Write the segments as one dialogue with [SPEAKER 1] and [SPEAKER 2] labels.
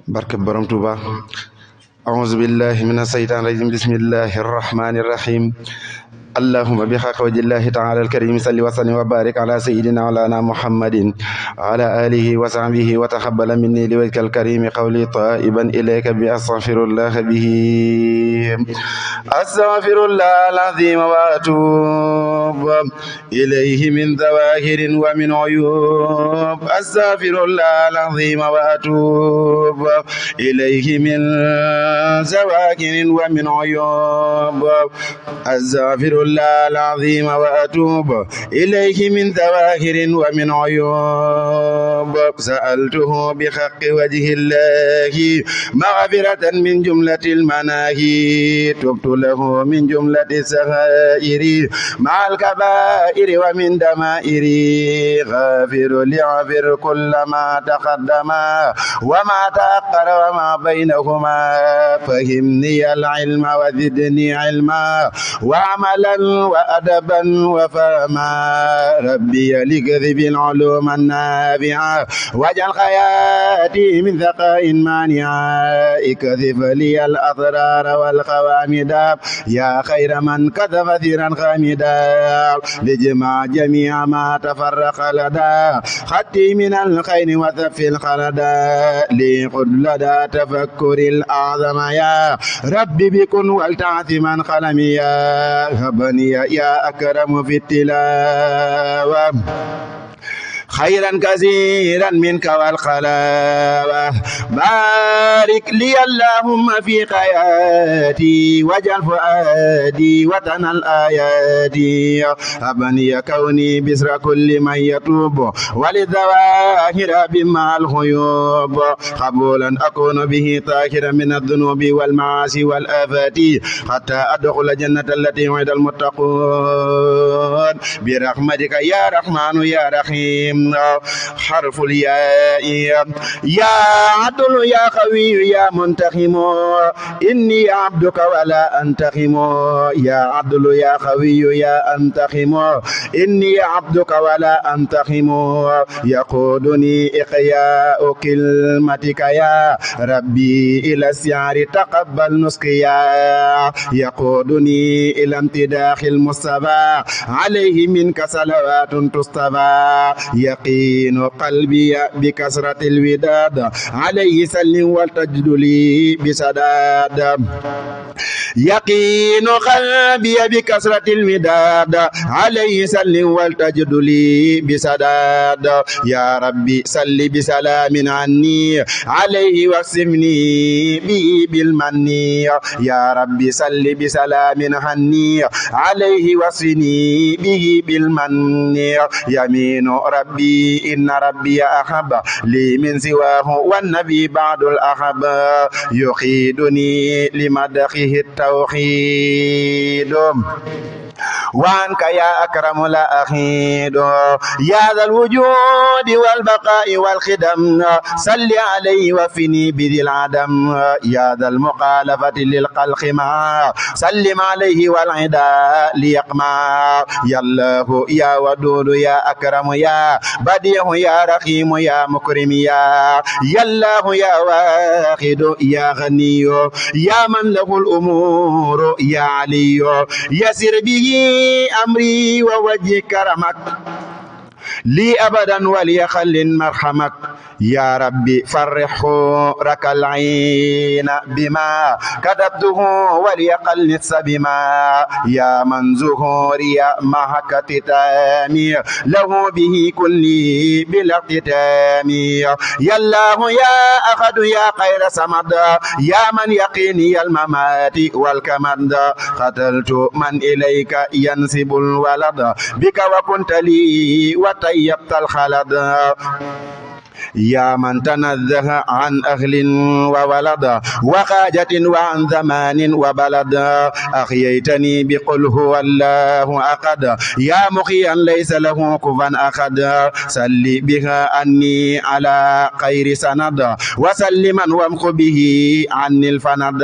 [SPEAKER 1] barke borom Tuuba a'uuzu billahi mina shaytaani rajiim bismillahi rahmaani rahiim allahumma bi haqqi wajhillahi ta'ala al-karim salli wa sallim wa barik ala sayyidina walana muhammadin wa ala alihi wa sahbihi wa taqabbal minni li wajhika al-karim qawli ta'iban ilayka bi astaghfirullah bihi astaghfirullah al-azim wa atubu ilayhi min zawahirin wa min uyub astaghfirullah al-azim wa atubu ilayhi min zawahirin wa min uyub astaghfirullah العظيم وأتوب إليه من ظواهر ومن عيوب سألته بحق وجه الله مغفرة من جملة المناهي تبت له من جملة السغائر مع الكبائر ومن دمائر غافر ليغفر كل ما تقدم وما تأخر وما بينهما فهمني العلم وزدني علما وعملا وأدبا وفهما ربي لكذب العلوم النافعة واجعل حياتي من ثقاء مانعا اكذب لي الأضرار والخوامدا يا خير من كذب ثيرا خامدا لجمع جميع ما تفرق لدى خطي من الخير وثف الخلدا لقد لدى تفكر الأعظم يا ربي بكن والتعث من قلمي يا هبني يا أكرم في التلاوة خيرا كثيرا منك والخلاوة بارك لي اللهم في حياتي واجعل فؤادي وطن الآيات هبني كوني بسر كل من يتوب وللظواهر بما الخيوب قبولا أكون به طاهرا من الذنوب والمعاصي والآفات حتى أدخل جنة التي وعد المتقون برحمتك يا رحمن يا رحيم حرف الياء يا عدل يا قوي يا منتقم إني عبدك ولا أنتقم يا عدل يا قوي يا أنتقم إني عبدك ولا أنتقم يقودني إحياء كلمتك يا ربي إلى السعر تقبل نسقيا يقودني إلى امتداح المصطفى عليه منك صلوات تصطفى يقين قلبي بكسرة الوداد عليه سلم والتجد لي بسداد يقين قلبي بكسرة الوداد عليه سلم والتجد لي بسداد يا ربي سل بسلام عني عليه واقسمني به بالمن يا ربي سل بسلام عني عليه واقسمني به بالمن يمين ربي إن ربي أحب لي من سواه والنبي بعد الأحب يقيدني لمدحه التوحيد وعنك يا أكرم لا أخيد يا ذا الوجود والبقاء والخدم صل عليه وفني بذي العدم يا ذا المخالفة للخلق معا سلم عليه والعدا ليقمع يا الله يا ودود يا أكرم يا بديع يا رحيم يا مكرم يا الله يا واحد يا غني يا من له الأمور يا علي يسر به أمري ووجه كرمك لي أبدا وليخل مرحمك يا ربي فرح رك العين بما كتبته وليقلص بما يا من زهوري مع كتتامي له به كلي بلا اقتتامي يا الله يا أحد يا خير صمد يا من يقيني الممات والكمد قتلت من إليك ينسب الولد بك وكنت لي وطيبت الخلد يا من تنزه عن أهل وولد وخاجة وعن زمان وبلد أحييتني بقل هو الله أحد يا مخيا ليس له كفوا أحد سل بها أني على خير سند وسلما وامخ به عني الفند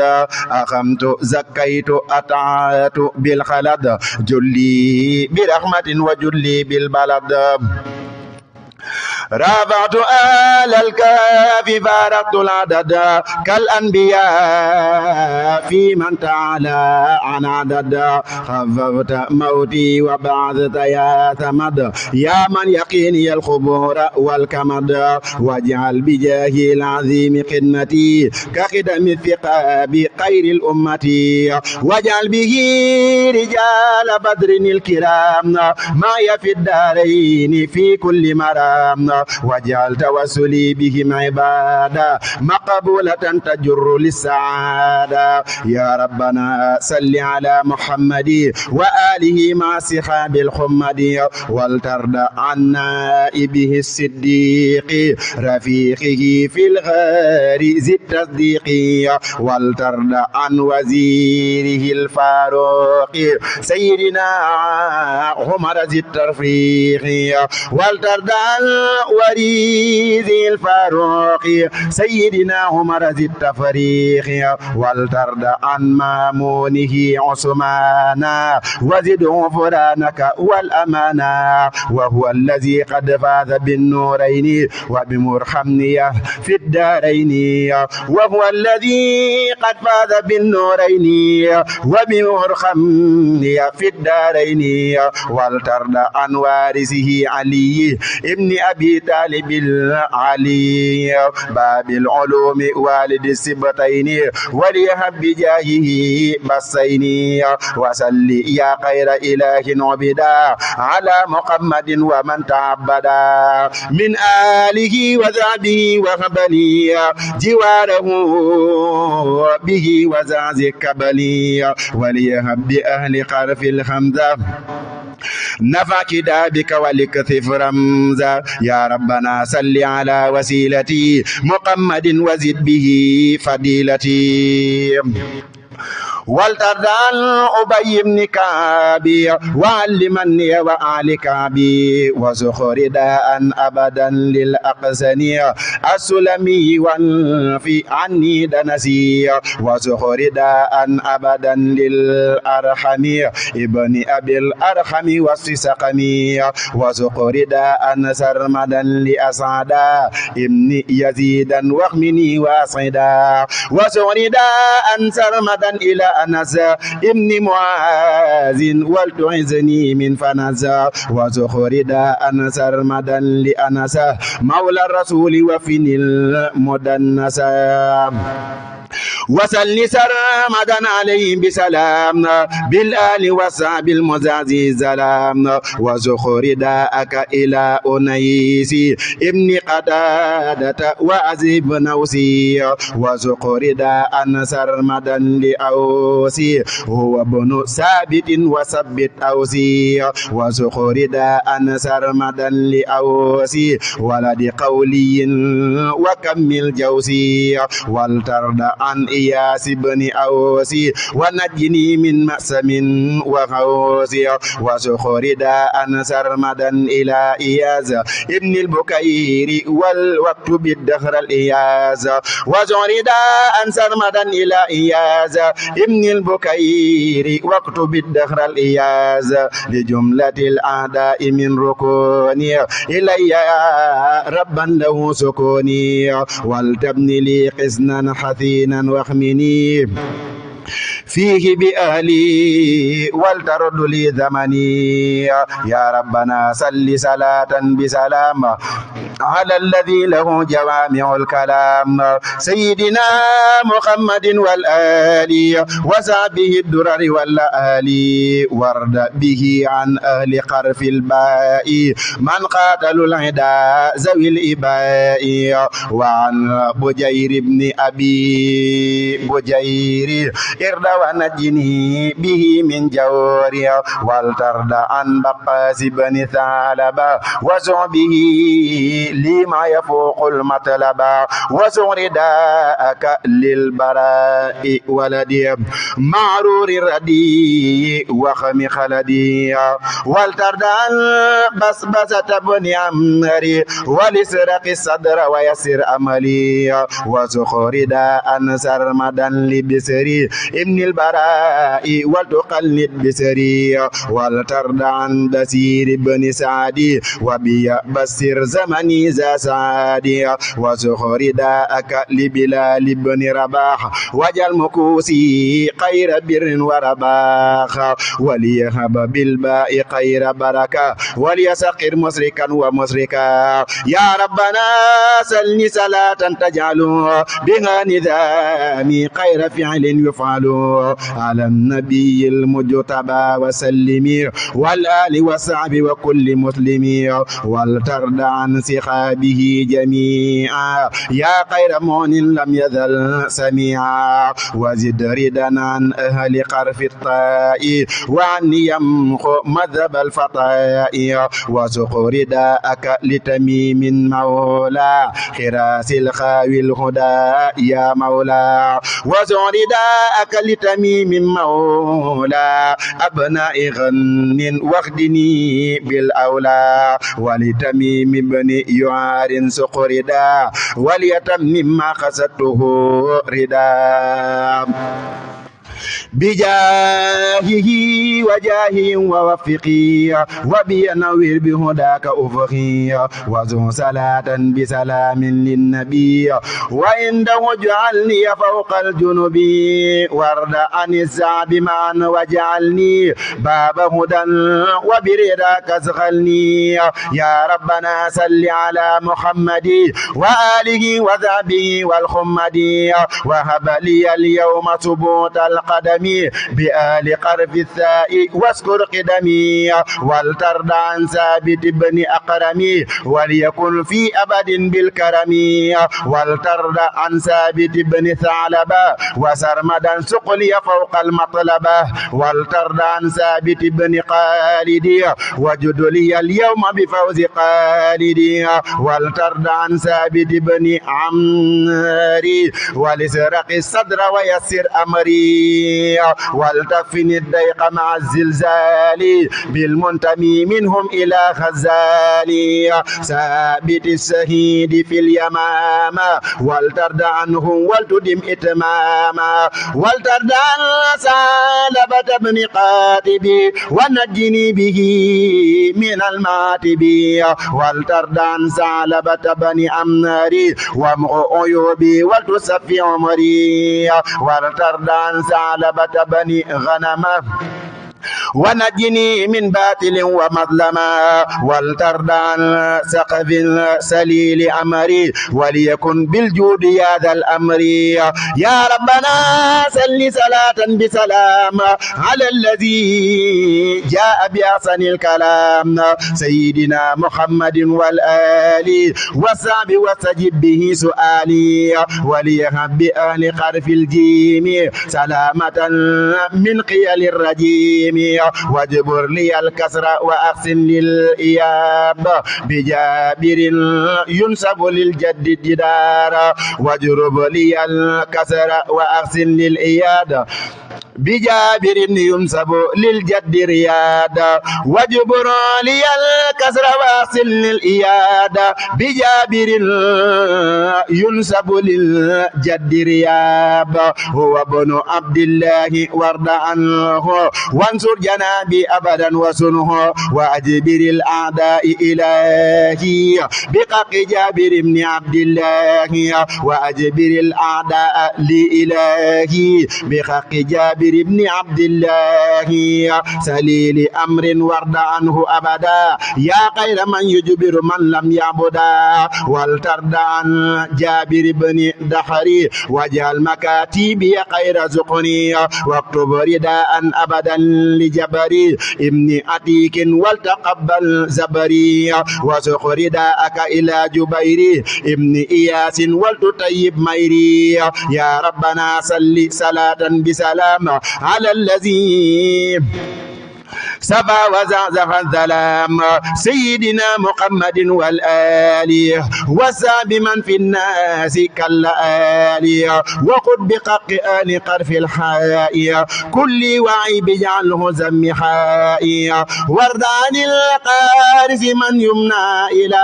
[SPEAKER 1] أخمت زكيت أطعت بالخلد جلي برحمة وجلي بالبلد رافعت آل الكهف فارقت العدد كالأنبياء في من تعالى عن عدد خففت موتي وبعثت يا ثمد يا من يقيني الخبور والكمد واجعل بجاه العظيم خدمتي كخدم الثقاب خير الأمة واجعل به رجال بدر الكرام ما في الدارين في كل مرام واجعل توسلي بهم عبادا مقبولة تجر للسعادة يا ربنا صل على محمد وآله مع صحاب الخمد ولترد عن نائبه الصديق رفيقه في الغار ذي التصديق ولترد عن وزيره الفاروق سيدنا عمر ذي الترفيق ولترد عن وريث الفاروق سيدنا عمر ذي التفريق ولترد عن مامونه عثمانا وزد غفرانك والأمانا وهو الذي قد فاز بالنورين وبمرحمني في الدارين وهو الذي قد فاز بالنورين وبمرحمني في الدارين ولترد عن وارثه علي ابن أبي طالب العلي باب العلوم والد السبتين وليهب بجاهه بصين وصل يا خير إله عبدا على محمد ومن تعبدا من آله وذعبه وخبلي جواره به وزعزك كبلي وليهب بأهل قرف الخمزة نفع كتابك ولكثف رمزا يا ربنا صل على وسيلتي محمد وزد به فضيلتي ولترد عن أبي بن كعب وعلمني وآل كعب وزخر داء أبدا للأقسن السلمي وانفي عني دنسي وزخر داء أبدا للأرحم ابن أبي الأرحم والسقم وزخر داء سرمدا لأسعدا ابن يزيدا واخمني وأسعدا وزخر داء سرمدا إلى أنس ابن معاذ ولتعزني من فنزا وزخر داء سرمدا لأنس مولى الرسول وفن المدنسا وسل سرمدا عليهم بسلام بالآل وصحب المزازي سلام وزخر داءك إلى أنيس ابن قتادة وعزب نوسي وزخر داء سرمدا لأوسي هو ابن ثابت وثبت أوسي وزخر داء سرمدا لأوسي ولد قولي وكمل جوسي والترد عن إياس بن أوسي ونجني من مأسم وخوسي وزخر داء سرمدا إلى إياس ابن البكير والوقت بالدخر الإياس وزخر داء سرمدا إلى إياس ابن البكير وقت بالدخر الإياس لجملة الأعداء من ركوني إلي ربا له سكوني ولتبني لي حسنا حثينا واخمني فيه بأهلي ولترد لي زمني يا ربنا صل صلاة بسلام على الذي له جوامع الكلام سيدنا محمد والآل وصحبه الدرر والآل وارد به عن أهل قرف الباء من قاتلوا العداء ذوي الإباء وعن بجير بن أبي بجير ارد ونجني به من جوري والترد عن بقاس بن ثعلبة وزعبه لما يفوق المطلب وزغر داءك للبراء ولدي معرور الردي وخم خلدي والترد عن بسبسة بن عمري ولسرق الصدر ويسر أملي وزخر داء سرمدا لبسري ابن البراء ولتقلد بسري ولترد عن بسير بن سعدي وبي بسر زمني ذا سعدي وزخر داءك لبلال بن رباح وجل مكوسي خير بر ورباح وليهب بالباء خير بركة وليسقر مسركا ومسركا يا ربنا سلني صلاة تجعل بها نظامي خير فعل يفعل على النبي المجتبى وسلم والآل والصحب وكل مسلم ولترد عن صحابه جميعا يا خير مؤن لم يزل سميعا وزد ردا عن أهل قرف الطاء وعن يمخ مذهب الفطاء وسق رداءك لتميم مولى خراس الخاوي الهدى يا مولى وسق رداءك لتميم مولى أبناء غن واخدني بالأولى ولتميم بن يعار سق ردا وليتمم ما قصدته ردا بجاهه وجاهه ووفقي وبينوير بهداك أفقي وزو صلاة بسلام للنبي وعنده اجعلني فوق الجنوب وارد عن الزعب معا وجعلني باب هدى وبرداك اسغلني يا ربنا صل على محمد وآله وذهبه والخمد وهب لي اليوم ثبوت القدم بآل قرف الثاء واسكر قدمي والترد عن ثابت بن أقرمي وليكن في أبد بالكرم والترد عن ثابت بن ثعلبة وسرمدا سقلي فوق المطلبة والترد عن ثابت بن خالد وجد لي اليوم بفوز خالد والترد عن ثابت بن عمري ولسرق الصدر ويسر أمري ولتكفني الضيق مع الزلزال بالمنتمي منهم إلى خزالي ثابت السهيد في اليمامة ولترد عنه ولتدم إتماما ولترد عن سالبة بن قاتبي ونجني به من المعاتب ولترد عن سالبة بن أمناري ومع عيوبي ولتصفي عمري ولترد عن ثعلبة بن غنمة ونجني من باطل ومظلمة ولترد عن سقف سليل أمري وليكن بالجود يا ذا الأمر يا ربنا سل صلاة بسلام على الذي جاء بأحسن الكلام سيدنا محمد والآل والصحب واستجب به سؤالي وليهب بأهل قرف الجيم سلامة من قيل الرجيم واجبر لي الكسر وأحسن للإياب بجابر ينسب للجد الجدار واجرب لي الكسر وأحسن للإياد بجابر ينسب للجد رياد وجبر لي الكسر واصل للإياد بجابر ينسب للجد رياب هو ابن عبد الله وارض عنه وانصر جنابي أبدا وسنه وأجبر الأعداء إلهي بحق جابر بن عبد الله وأجبر الأعداء لإلهي بحق جابر ابن عبد الله سليل أمر وارض عنه أبدا يا خير من يجبر من لم يعبدا ولترد عن جابر بن دحري واجعل مكاتبي خير زقني واكتب رداء أبدا لجبري ابن عتيك ولتقبل زبري وسق رداءك إلى جبيري ابن إياس ولتطيب ميري يا ربنا صل صلاة بسلام على الذي سبا وزعزع الظلام سيدنا محمد والآل وساب من في الناس كالآل وقد بقق آل قرف الحائي كل وعي بجعله زمحائي ورد عن القارث من يمنى إلى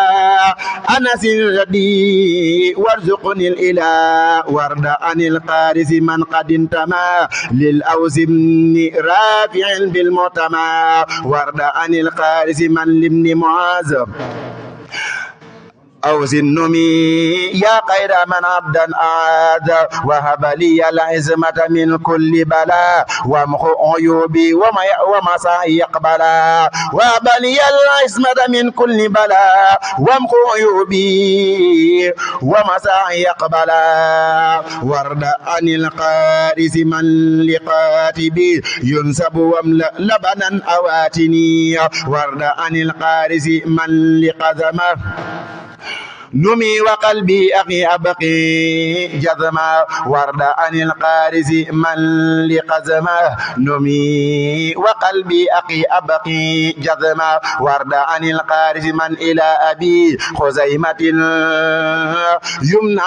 [SPEAKER 1] أنس ردي وارزقني الإله ورد عن القارث من قد انتمى للأوس بن رافع بالمتمى ورد عن القارث من لابن معاذ أوس النمي يا خير من عبدا أعاد وهب لي العزمة من كل بلاء وامحو عيوبي ومساعي يقبلا وهب لي العزمة من كل بلاء وامحو عيوبي ومساعي يقبلا ورد عن القارث من لقاتبي ينسب واملأ لبنا أواتني ورد عن القارث من لقذمه نمي وقلبي أخي أبقي جزما ورد عن القارث من لقزما نمي وقلبي أخي أبقي جزما ورد عن القارث من إلى أبي خزيمة يمنع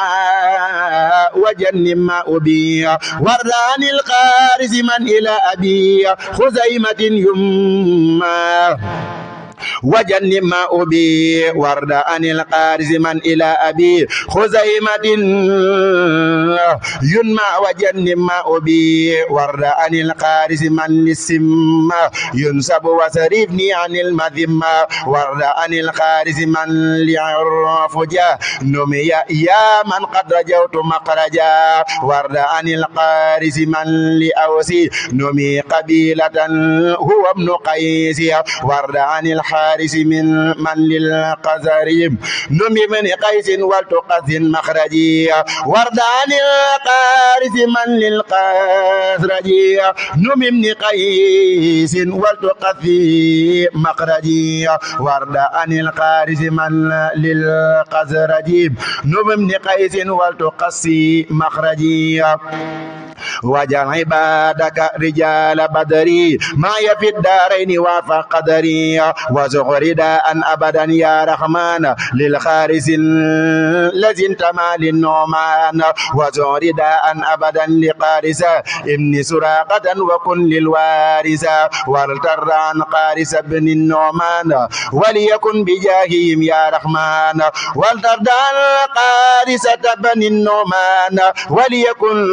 [SPEAKER 1] وجن ما أبي ورد عن القارث من إلى أبي خزيمة يمنع وجن ما أبي ورد عن القارث من إلى أبي خزيمة ينمى وجن ما أبي ورد عن القارث من للسم ينسب وصرفني عن المذمة ورد عن القارث من لعرف جاه نمي يا من قد رجوت مخرجا ورد عن القارث من لأوسي نمي قبيلة هو ابن قيس ورد عن الحارث من للقزريم نمي من قيس والتقذ مخرجي ورد عن القارث من للقزرجي نمي من قيس والتقذ مخرجي ورد عن القارث من للقزرجي نمي من قيس والتقذ مخرجي وجعل عبادك رجال بدري ما في الدارين وافق قدري وزغردا أن أبدا يا رحمن للخارس الذي انتمى للنعمان وزغردا أن أبدا لقارسة ابن سراقة وكن للوارثة والتر عن قارس بن النعمان وليكن بجاههم يا رحمن والتر عن قارسة بن النعمان وليكن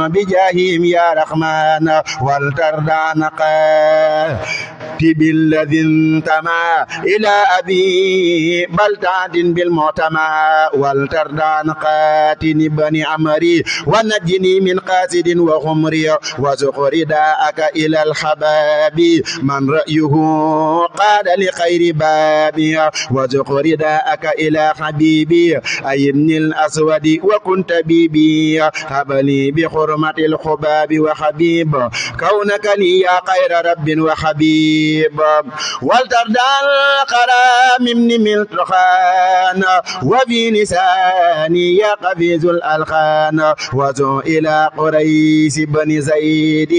[SPEAKER 1] بجاههم يا رحمن والتر عن قاتب الذي انتمى إلى أبي بلتعد بالمعتمى والتر عن قاتل بن عمري ونجني من قاسد وخمري وزخر داءك إلى الحباب من رأيه قاد لخير بابي وزخر داءك إلى حبيبي أي ابن الأسود وكنت بيبي هب لي بحرمة الحباب وحبيب كونك لي يا خير رب وحبيب والتردى القرام من ملتخان وفي لساني يا قفيز الألخان وزو إلى قريس بن زيد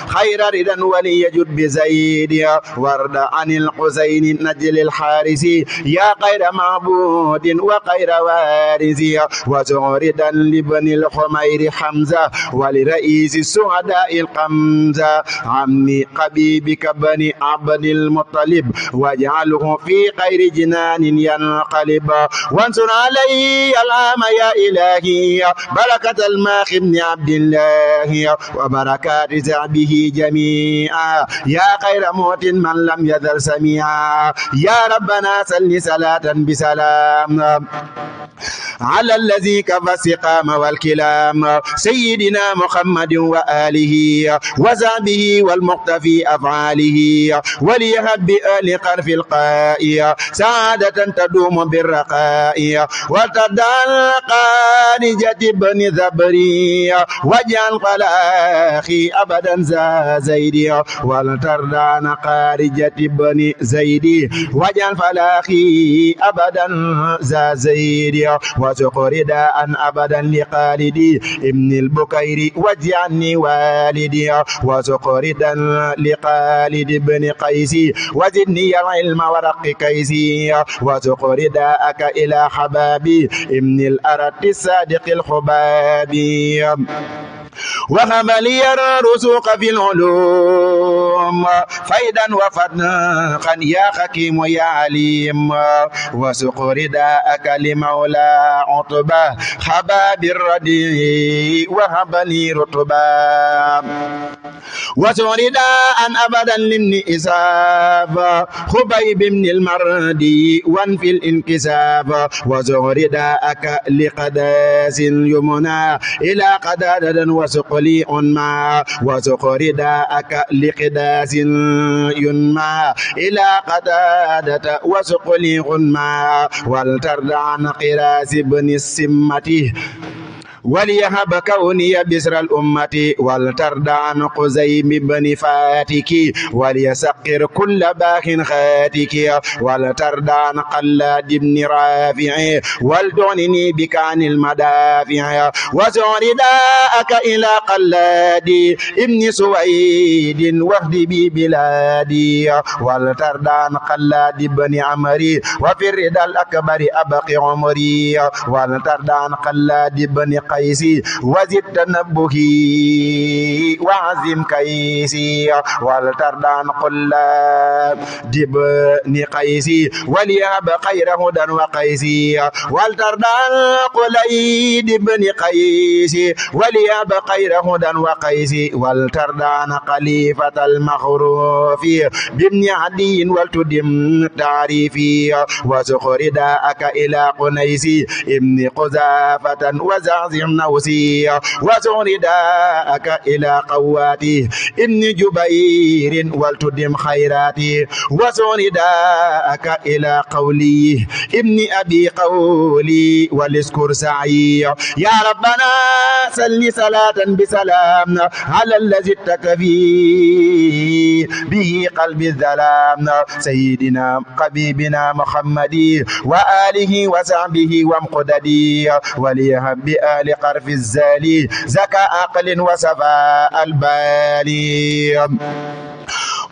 [SPEAKER 1] خير ردا وليجد بزيد ورد عن الحسين نجل الحارس يا خير معبود وخير وارث وزو ردا لبن الحمير حمزة ولرئيس السعداء القمزة عمي قبيبك بني عبد المطلب واجعله في خير جنان ينقلب وانصر علي العام يا إلهي بركة الماخ بن عبد الله وبركات زعبه جميعا يا خير موت من لم يذر سميعا يا ربنا صل صلاة بسلام على الذي كفى السقام والكلام سيدنا محمد وآله وصحبه والمقتفي أفعاله وليهب بآل قرف القائي سعادة تدوم بالرقاء وتدع القانجة بن ذبري واجعل فلاخي أبدا ذا زيدي ولتردع قارجة بن زيدي واجعل فلاخي أبدا ذا زيدي وسقر داء أبدا لخالدي ابن البكير الخير واجعلني والدي وسقردا لخالد بن قيس وزدني العلم ورق كيسي وسقرداءك إلى حبابي ابن الأرت الصادق الخبابي وهب لي الرزق في العلوم فيدا وفضلا يا حكيم يا عليم وسق رداءك لمولى عتبة حباب الردي وهب لي رتبا وسق رداء أبدا للنساب خبيب من المردي وانفي الانكساب وسق رداءك لقداس يمنى إلى قدادة وسق لي أنما وسق رداءك لقداس ينمى إلى قتادة وسق لي غنما ولترد عن قراس بن السمة وليهب كوني بسر الأمة ولترد عن قزيم بن فاتك وليسقر كل باخ خاتك ولترد عن قلاد بن رافع ولتعنني بك عن المدافع وسرداءك إلى قلاد ابن سويد واهد بي بلادي ولترد عن قلاد بن عمري وفي الردى الأكبر أبقي عمري ولترد عن قلاد بن قيسي وزد تنبهي وعزم كيسي ولترد عن قلاب بن قيسي وليهب خير هدى وقيسي ولترد عن قليد بن قيسي وليهب خير هدى وقيسي ولترد عن خليفة المخروف بابن عدي ولتدم تعريفي وسق رداءك إلى قنيسي ابن قذافة وزعزم نوسي وسق رداءك إلى قواتي ابن جبير ولتدم خيراتي وسق رداءك إلى قولي ابن أبي قولي ولسكر سعي يا ربنا صل صلاة بسلام على الذي تكفي به قلب الظلام سيدنا حبيبنا محمد وآله وصحبه وامقددي وليهب بآل قرف الزالي زكاء عقل وصفاء البالي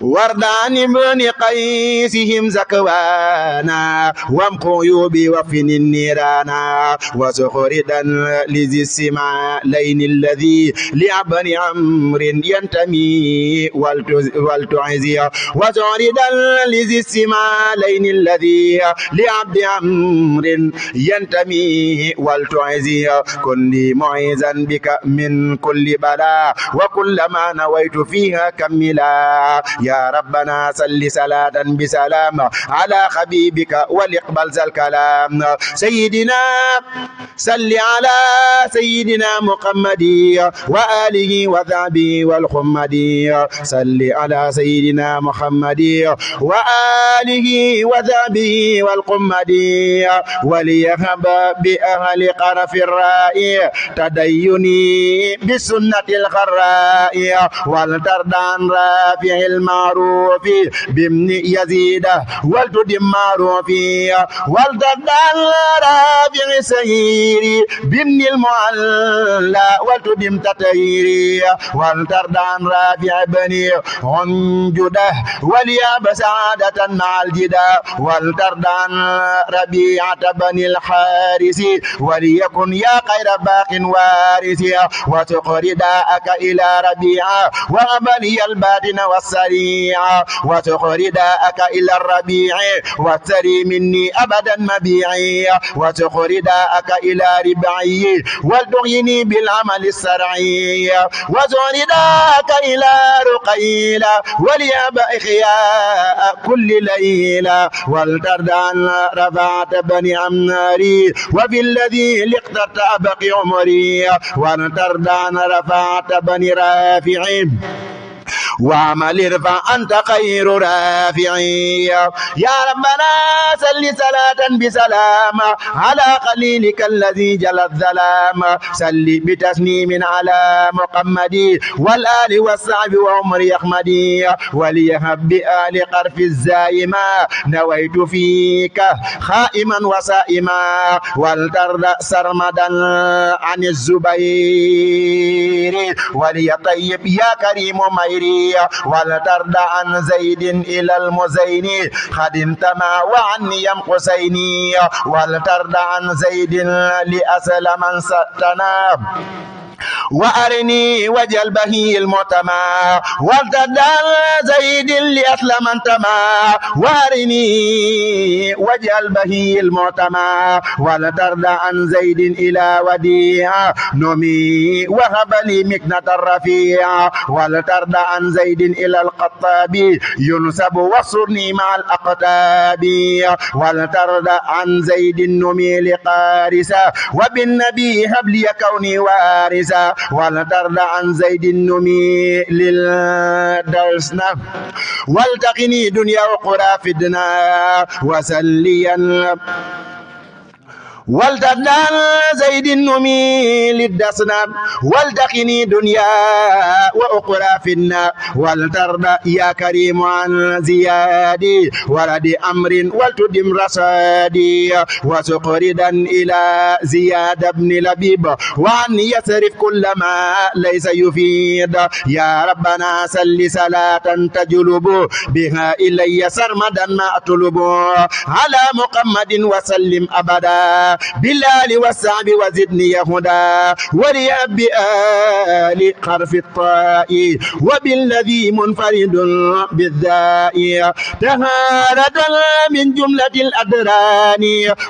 [SPEAKER 1] ورد عن ابن قيسهم زكوانا وامقيوبي وفن النيرانا وسخردا لذي السمالين الذي لعبن عمر ينتمي والتعزي وسخردا لذي السمالين الذي لعبد عمر ينتمي والتعزي كن لي معيذا بك من كل بلاء وكل ما نويت فيها كملا يا ربنا صل صلاة بسلام على حبيبك وليقبل ذا الكلام سيدنا صل على سيدنا محمد وآله وصحبه والخمدي صل على سيدنا محمد وآله وصحبه والقمدي وليهب بأهل قرف الرائي تديني بالسنة الخراء ولترد عن رافع المعروف بابن يزيد ولتدم معروفي ولترد عن رافع سهيري بابن المعلى ولتدم تطهيري ولترد عن رافع بني عنجده ولياب سعادة مع الجدا ولترد عن ربيعة بني الحارس وليكن يا خير باق وارث وسق رداءك إلى ربيعة وغبني الباطن والسريع وسق رداءك إلى الربيع والسري مني أبدا مبيعي وسق رداءك إلى ربعي ولتغيني بالعمل السرعي وسق رداءك إلى رقيل ولياب إخياء كل ليلة ولترد عن رفعت بني عماري وفي الذي لاخترت أبقي عمري ولترد عن رفعت بني رافع وعمل فأنت خير رافعي يا ربنا صل صلاة بسلام على خليلك الذي جل الظلام صل بتسنيم على محمد والآل والصحب وعمر يحمدي وليهب بآل قرف الزائما نويت فيك خائما وسائما ولترد سرمدا عن الزبير وليطيب يا كريم ميري ولترد عن زيد إلى المزين خدمتما وعني يمقسيني ولترد عن زيد لأسلم ستنا وأرني وجه البهي المعتمى والتدال زيد لأسلم انتمى وأرني وجه البهي المعتمى ولترد عن زيد إلى وديع نمي وهب لي مكنة الرفيع ولترد عن زيد إلى القطاب ينسب وصرني مع الأقطاب ولترد عن زيد نمي لقارسة وبالنبي هب لي كوني وارثا ولترد عن زيد النمي للدرسنا والتقني دنيا وقرى في الدنا وسليا والتدان زيد النمي للدسنا والتقني دنيا وأخرى في النار والترد يا كريم عن زيادي ولد أمر ولتدم رصادي وسقردا إلى زياد بن لبيب وأن يصرف كل ما ليس يفيد يا ربنا سل صلاة تجلب بها إلي سرمدا ما أطلب على محمد وسلم أبدا بالآل والصحب وزدني هدى وليأب بآل حرف الطاء وبالذي منفرد بالذاء تهارة من جملة الأدران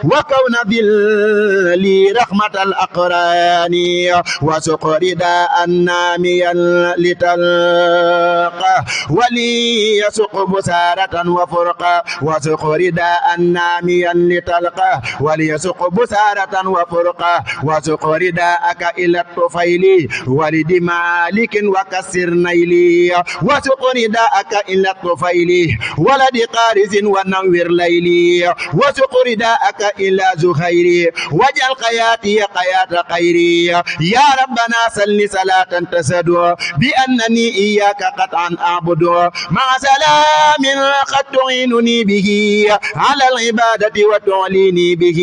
[SPEAKER 1] وكون ذلي رحمة الأقران وسقر داء ناميا لتلقى وليسق بسارة وفرقا وسقر داء ناميا لتلقى وليسق بسارة وفرقا وسقر داءك إلى الطفيل ولد مالك وكسر نيلي وسقر داءك إلى الطفيل ولد قارز ونور ليلي وسقر داءك إلى زخير وجل قياتي قيات خيري يا ربنا سل صلاة تسد بأنني إياك قطعا أعبد مع سلام قد تعينني به على العبادة وتعليني به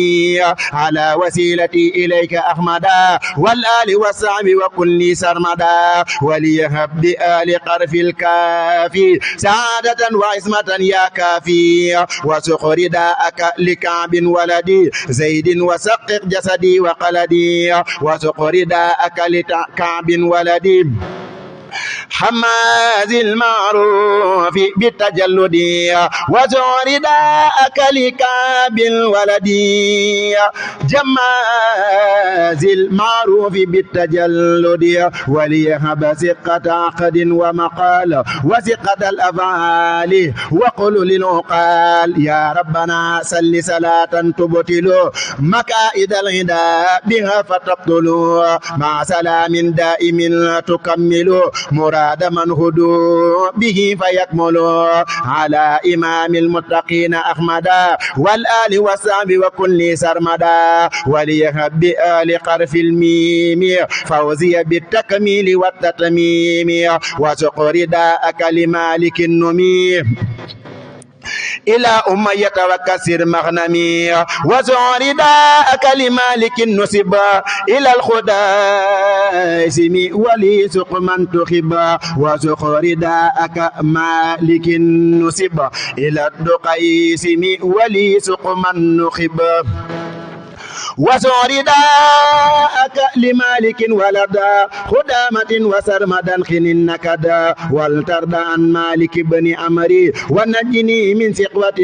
[SPEAKER 1] على وسيلتي إليك أحمدا والآل والصحب وكل سرمدا وليهب بآل قرف الكافي سعادة وعصمة يا كافي وسخر داءك لكعب ولدي زيد وسقق جسدي وقلدي وسخر داءك لكعب ولدي حماز المعروف بالتجلد وزور داءك لكعب الولد جماز المعروف بالتجلد وليهب ثقة عقد ومقال وثقة الأفعال وقل للعقال يا ربنا سل صلاة تبطل مكائد الغداء بها فتبطل مع سلام دائم تكمل مراد من هدو به فيكمل على إمام المتقين أحمدا والآل والصحب وكل سرمدا وليهب بآل قرف الميم فوزي بالتكميل والتتميم وسقر داءك لمالك النمي إلى أمية وكسر مغنمي وزعر داءك لمالك النسب إلى الخداسم ولي سق من تخب وزخر داءك مالك النسب إلى الدقيسم ولي سق من نخب وزعر داءك لمالك ولدا خدامة وسرمدا خن النكدا والترد عن مالك بن أمري ونجني من سقوة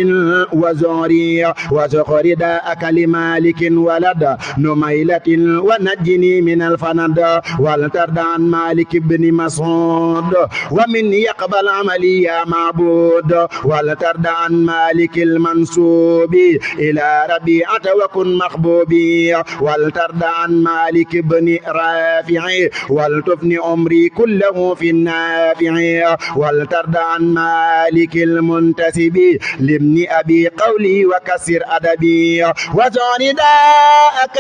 [SPEAKER 1] وزعري وزخر داءك لمالك ولدا نميلة ونجني من الفند والترد عن مالك بن مسعود ومن يقبل عملي يا معبود والترد عن مالك المنسوب إلى ربيعة وكن محبوب المصعبي ولترد عن مالك بن رافع ولتفني عمري كله في النافع ولترد عن مالك المنتسب لابن أبي قولي وكسر أدبي وزع نداءك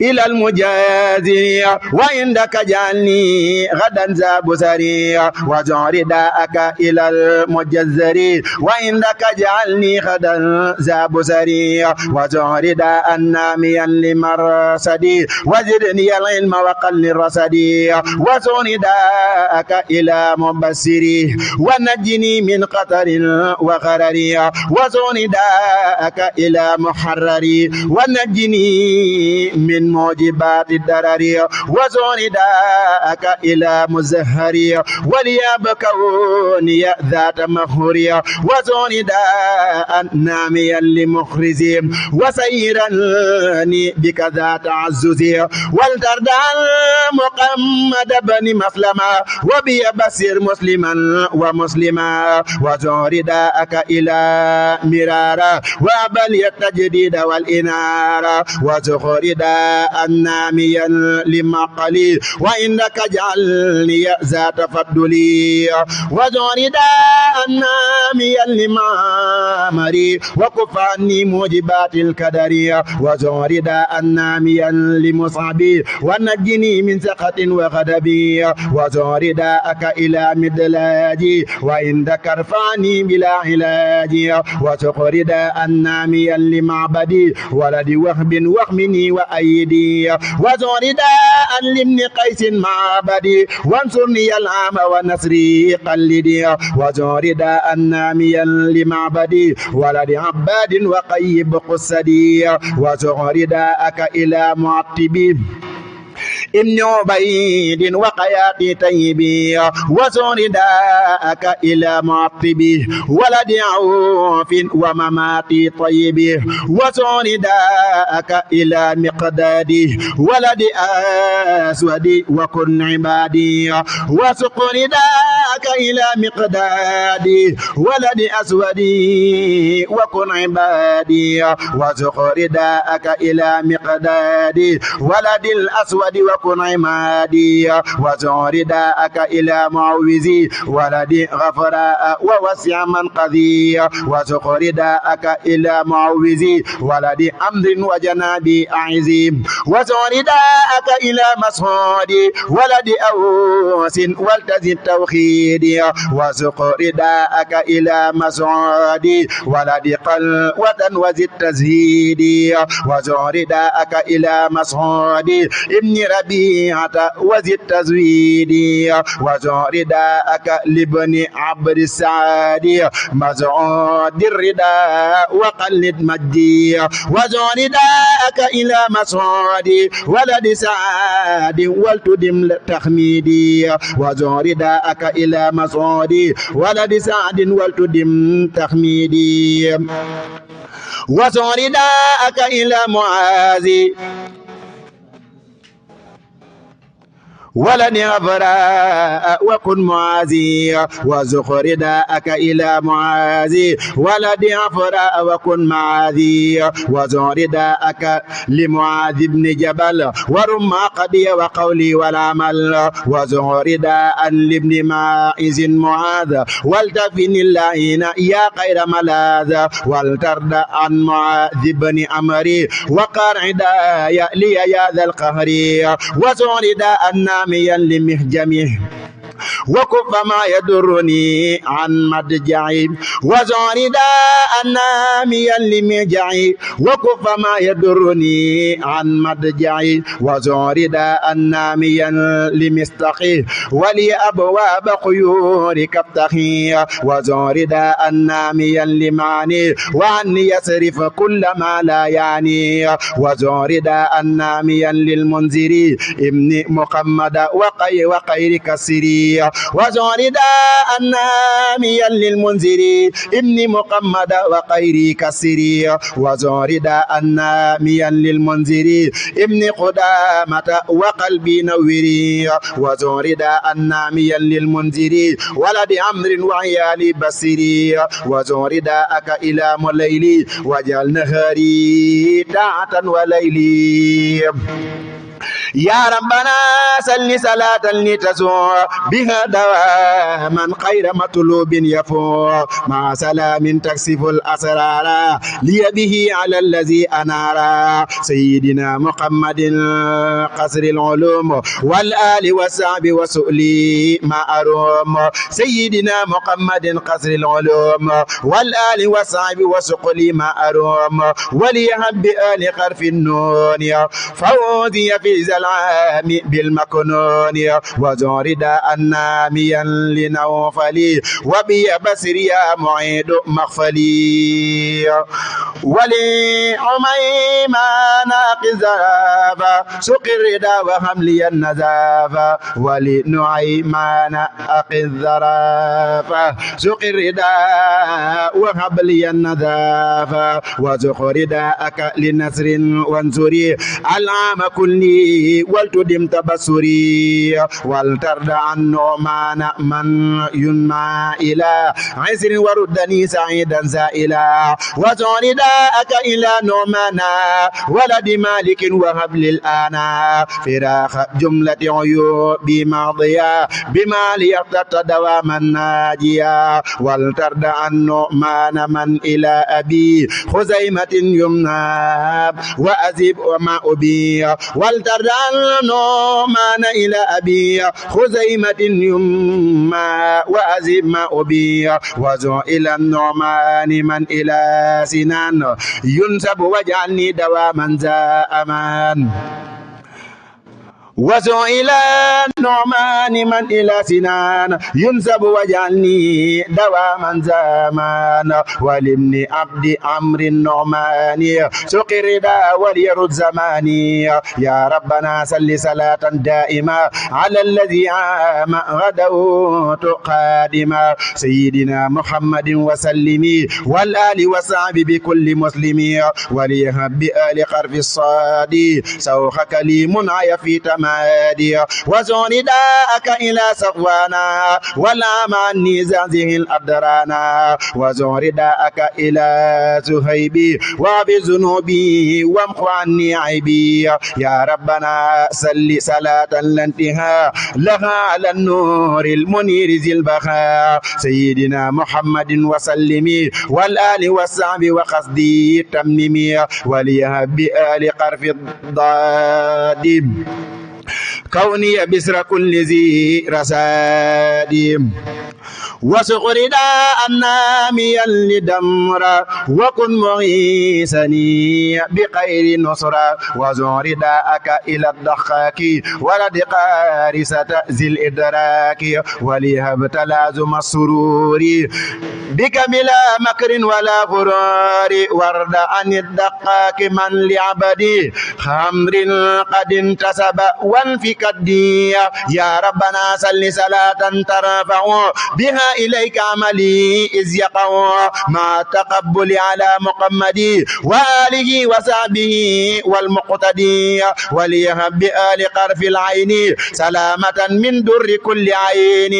[SPEAKER 1] إلى المجازي وعندك جعلني غدا ذا بصري وجع رداءك إلى المجزري وعندك جعلني غدا ذا بصري وجع رداء ناميا لمرصدي وزدني العلم وقل رصدي وزع رداءك إلى مبصري ونجني من قطر وغرري وزع رداءك إلى محرري ونجني من موجبات الدرر وزع رداءك إلى مزهري ولياب كوني ذات مهري وزع رداء ناميا لمخرزي وسيرني بك ذات عززي ولترد محمد بن مسلمة وبي بصير مسلما ومسلما وزع رداءك إلى مرارا وأبل التجديد والإنارة وزخ رداء ناميا لمقلي وإنك جعلني ذات فضلي وزع رداء ناميا لمامري وكف عني موجبات الكدر وزع رداء ناميا لمصعبي ونجني من سخط وغضبي وزع رداءك إلى مدلاجي وعندك ارفعني بلا علاج وزخ رداء ناميا لمعبدي ولد وهب واحمني وأيدي وزع رداء لابن قيس معبدي وانصرني العام ونصري قلدي وزع رداء ناميا لمعبدي ولد عباد وقيب قصدي وزع رداءك إلى معتبي ابن عبيد وقياقي طيبي وزع رداءك إلى معطبي ولد عوف ومماتي طيبي وزع رداءك إلى مقدادي ولد أسود وكن عبادي وسق رداءك إلى مقدادي ولد أسود وكن عبادي وسق رداءك إلى مقدادي ولد الأسود وكن عمادي وزع رداءك إلى معوزي ولد غفراء ووسع منقذي وزق رداءك إلى معوزي ولد أمر وجنابي أعزي وزع رداءك إلى مسعودي ولد أوس والتزي التوحيد وزق رداءك إلى مسعودي ولد قلوة وزي التزهيد وزع رداءك إلى مسعودي ابن ربيعة وزي التزويد وزع رداءك لابن عبد السعاد مزعود الرداء وقلد مجدي وزع رداءك إلى مسعود ولد سعاد ولتدم تحميدي وزع رداءك إلى مسعود ولد سعد ولتدم تحميدي وزع رداءك إلى معاذ ولد غفراء وكن معازي وزخ رداءك إلى معازي ولد غفراء وكن معاذي وزخ رداءك لمعاذ بن جبل ورم قدي وقولي والعمل وزخ رداء لابن ماعز معاذ والتفن اللعين يا خير ملاذ والترد عن معاذ بن عمري وقر عدايا لي يا ذا القهر وزخ رداء ناميا لمهجمه وكف ما يدرني عن مضجعي وزع رداء ناميا لمهجعي وكف ما يدرني عن مضجعي وزع رداء ناميا لمستقي ولي أبواب خيورك افتحي وزع رداء ناميا لمعني وعني يصرف كل ما لا يعني وزع رداء ناميا للمنذري ابن محمد وقير كسري وزورد الناميا للمنذري ابن محمد وخير كسري وزورد الناميا للمنذري ابن قدامة وقلبي نوري وزورد الناميا للمنذري ولد عمرو وعيالي بصري وزورد أك إلى مليلي وجعل نهاري داعة وليلي يا ربنا سل صلاة لتزور بها دواما خير مطلوب يفور مع سلام تكسف الأسرار لي به على الذي أنار سيدنا محمد قصر العلوم والآل والصحب وسؤلي ما أروم سيدنا محمد قصر العلوم والآل والصحب وسؤلي ما أروم وليهب بآل خرف النون فوزي في العام بالمكنون وزورد الناميا لنوفلي وبي بصري يا معيد مغفلي ولي عميما ناقز زرافة سق الردى وحملي النزافة ولي نعيمان أقذ زرافة سق الردى وحبلي النزافة وزق رداءك لنصر وانصري العام كلي ولتدم تبصري ولترد عن نعمان من ينمى إلى عسر وردني سعيدا زائلا وزرداءك إلى نعمان ولد مالك وهب للآن فراخ جملة عيوبي ماضية بما ليقتط دواما ناجيا ولترد عن نعمان من إلى أبي خزيمة يمنى وأزب وما أبي ولترد عن نعمان إلى أبي خزيمة يمنى وأزب ما أبي وزو إلى النعمان من إلى سنان ينسب واجعلني دواما ذا أمان وزو إلى النعمان من إلى سنان ينسب واجعلني دواما زمان ولمن عبد عمرو النعماني سق الردى وليرد زماني يا ربنا صل صلاة دائمة على الذي عام غدوت قادما سيدنا محمد وسلم والآل والصحب بكل مسلم وليهب بآل قرف الصادي سوخ كليم عيفي تمام وزونداءك إلى صفوانا ولا معني زعزه الأدرانا وزونداءك إلى زهيبي وبذنوبي وامخ عني عيبي يا ربنا صل صلاة لانتهاء لها على النور المنير ذي البخاء سيدنا محمد وسلم والآل والصحب وقصدي تمنمي وليهب بآل قرف الضاد كوني بسر كل ذي رساد وسقردا الناميا لدمرا وكن مغيثني بخير نصرا وزورداءك إلى الضحاك ولد قارسة ذي الإدراك وليهب تلازم السرور بك بلا مكر ولا فرار ورد عن الدقاك من لعبدي خمر قد انتسب وانفك الدي يا ربنا صل صلاة ترفع بها إليك عملي إذ يقع مع التقبل على محمد وآله وصحبه والمقتدي وليهب بآل قرف العين سلامة من در كل عين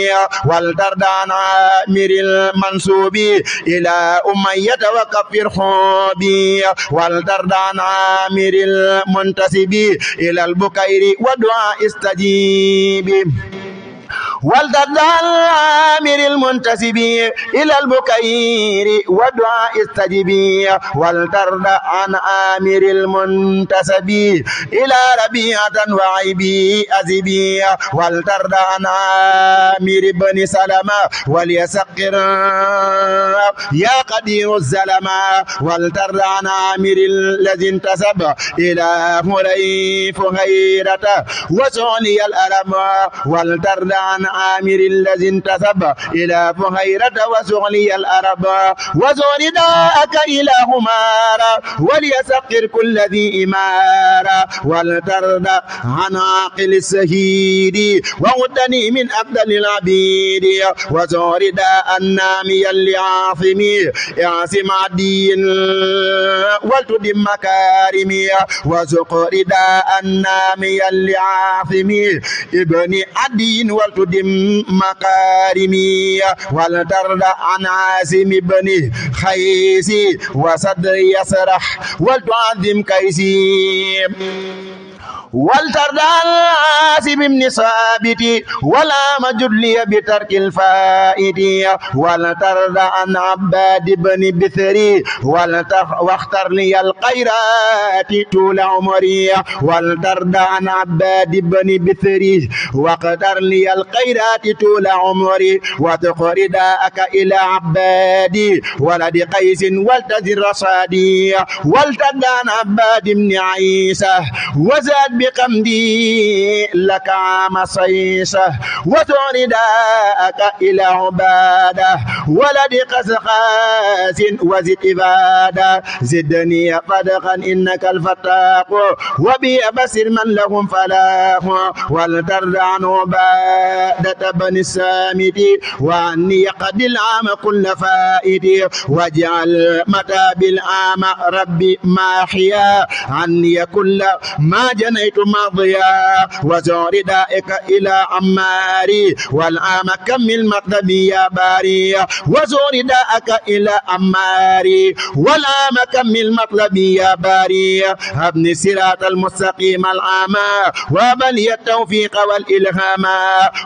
[SPEAKER 1] والترد عن عامر المنسوب إلى أمية وكفر خوبي والترد عن عامر المنتسب إلى البكير ودعاء استجيب والترد عن عامر المنتسب إلى البكير ودعاء استجبي والترد عن عامر المنتسب إلى ربيعة وعيبي أزبي والترد عن عامر بن سلمة وليسقر يا قدير الزلمة والترد عن عامر الذي انتسب إلى مريف غيرته وسعني الألم والترد عن عامر الذي انتسب إلى بحيرة وسغلي الأرب وزور داءك إلى همارا وليسقر كل ذي إمارا ولترد عن عاقل السهيد وغدني من أفضل العبيد وزور داء النامي لعاصمي اعصم الدين ولتدم مكارمي وزق رداء النامي لعاصمي ابن الدين ولتدم مكارمي ولترد عن عاصم ابن خيسي وصدر يسرح ولتعظم كيسي ولترد العاصم بن ثابت ولا مجد لي بترك الفائد ولترد عن عباد بن بثري واختر لي الخيرات طول عمري ولترد عن عباد بن بثري واختر لي الخيرات طول عمري وتقر داءك إلى عبادي ولد قيس ولتزر رصادي ولترد عن عباد بن عيسى وزاد بقمدي لك عام صيصة وتورداءك إلى عبادة ولد قسخاس وزد إبادة زدني فدقا إنك الفتاق وبي بسر من لهم فلاح ولترد عن عبادة بن السامت وعني قد العام كل فائد واجعل متى بالعام ربي ماحيا عني كل ما جنيت ماضيا وزور دائك إلى عماري والعام كمل مطلبي يا باري وزور دائك إلى عماري والعام كمل مطلبي يا باري ابن صراط المستقيم العامى وبلي التوفيق والإلهام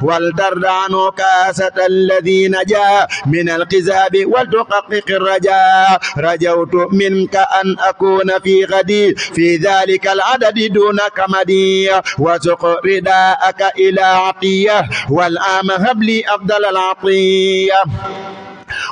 [SPEAKER 1] والترد عنه كاسة الذي نجا من القذاب ولتحقق الرجاء رجوت منك أن أكون في غدي في ذلك العدد دون كمدي وسق رداءك إلى عطية والآم هب لي أفضل العطية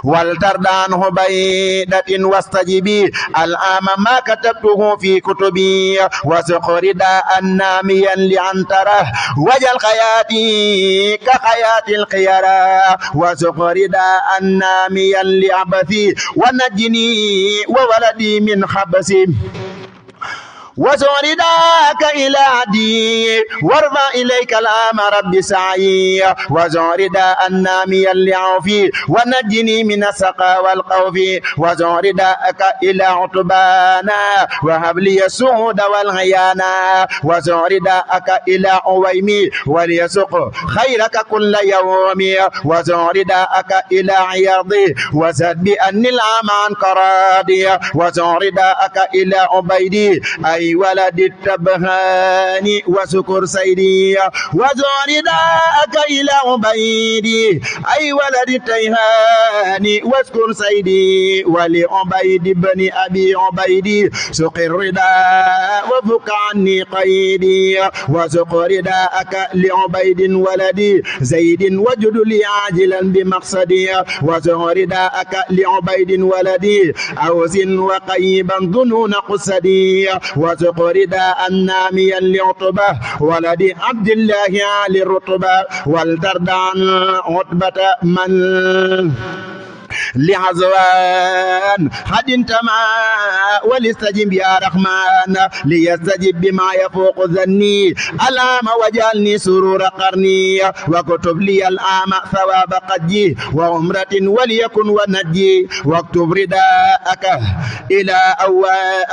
[SPEAKER 1] ولترد عنه بيدة واستجبي الآم ما كتبته في كتبي وسق رداء ناميا لعنتره وجل خياتي كخيات الخيرا وسق رداء ناميا لعبثي ونجني وولدي من خبثي وزورداك إلى عدي وارفع إليك الآم رب سعي وزوردا النامي اللعوفي ونجني من السقى والخوف وزورداك إلى عتبانا وهب لي السعود والغيانا وزورداك إلى عويمي وليسق خيرك كل يوم وزورداك إلى عياضي وزد بأن العام عن كرادي وزورداك إلى عبيدي أي ولد التبهاني وسكر سيدي وزورداك إلى عبيدي أي ولد التيهاني وسكر سيدي ولعبيد بن أبي عبيدي سق الرداء وفك عني قيدي وسق رداءك لعبيد ولدي زيد وجد لي عاجلا بمقصدي وسق رداءك لعبيد ولدي أوس وقيبا ظنون قصدي وسق رداء ناميا لعتبة ولد عبد الله علي الرتبة ولترد عن عتبة من لعزوان حد انتمى وليستجب يا رحمن ليستجب بما يفوق ذني الآم وجعلني سرور قرني وكتب لي الآم ثواب قدي وعمرة وليكن ونجي واكتب رداءك إلى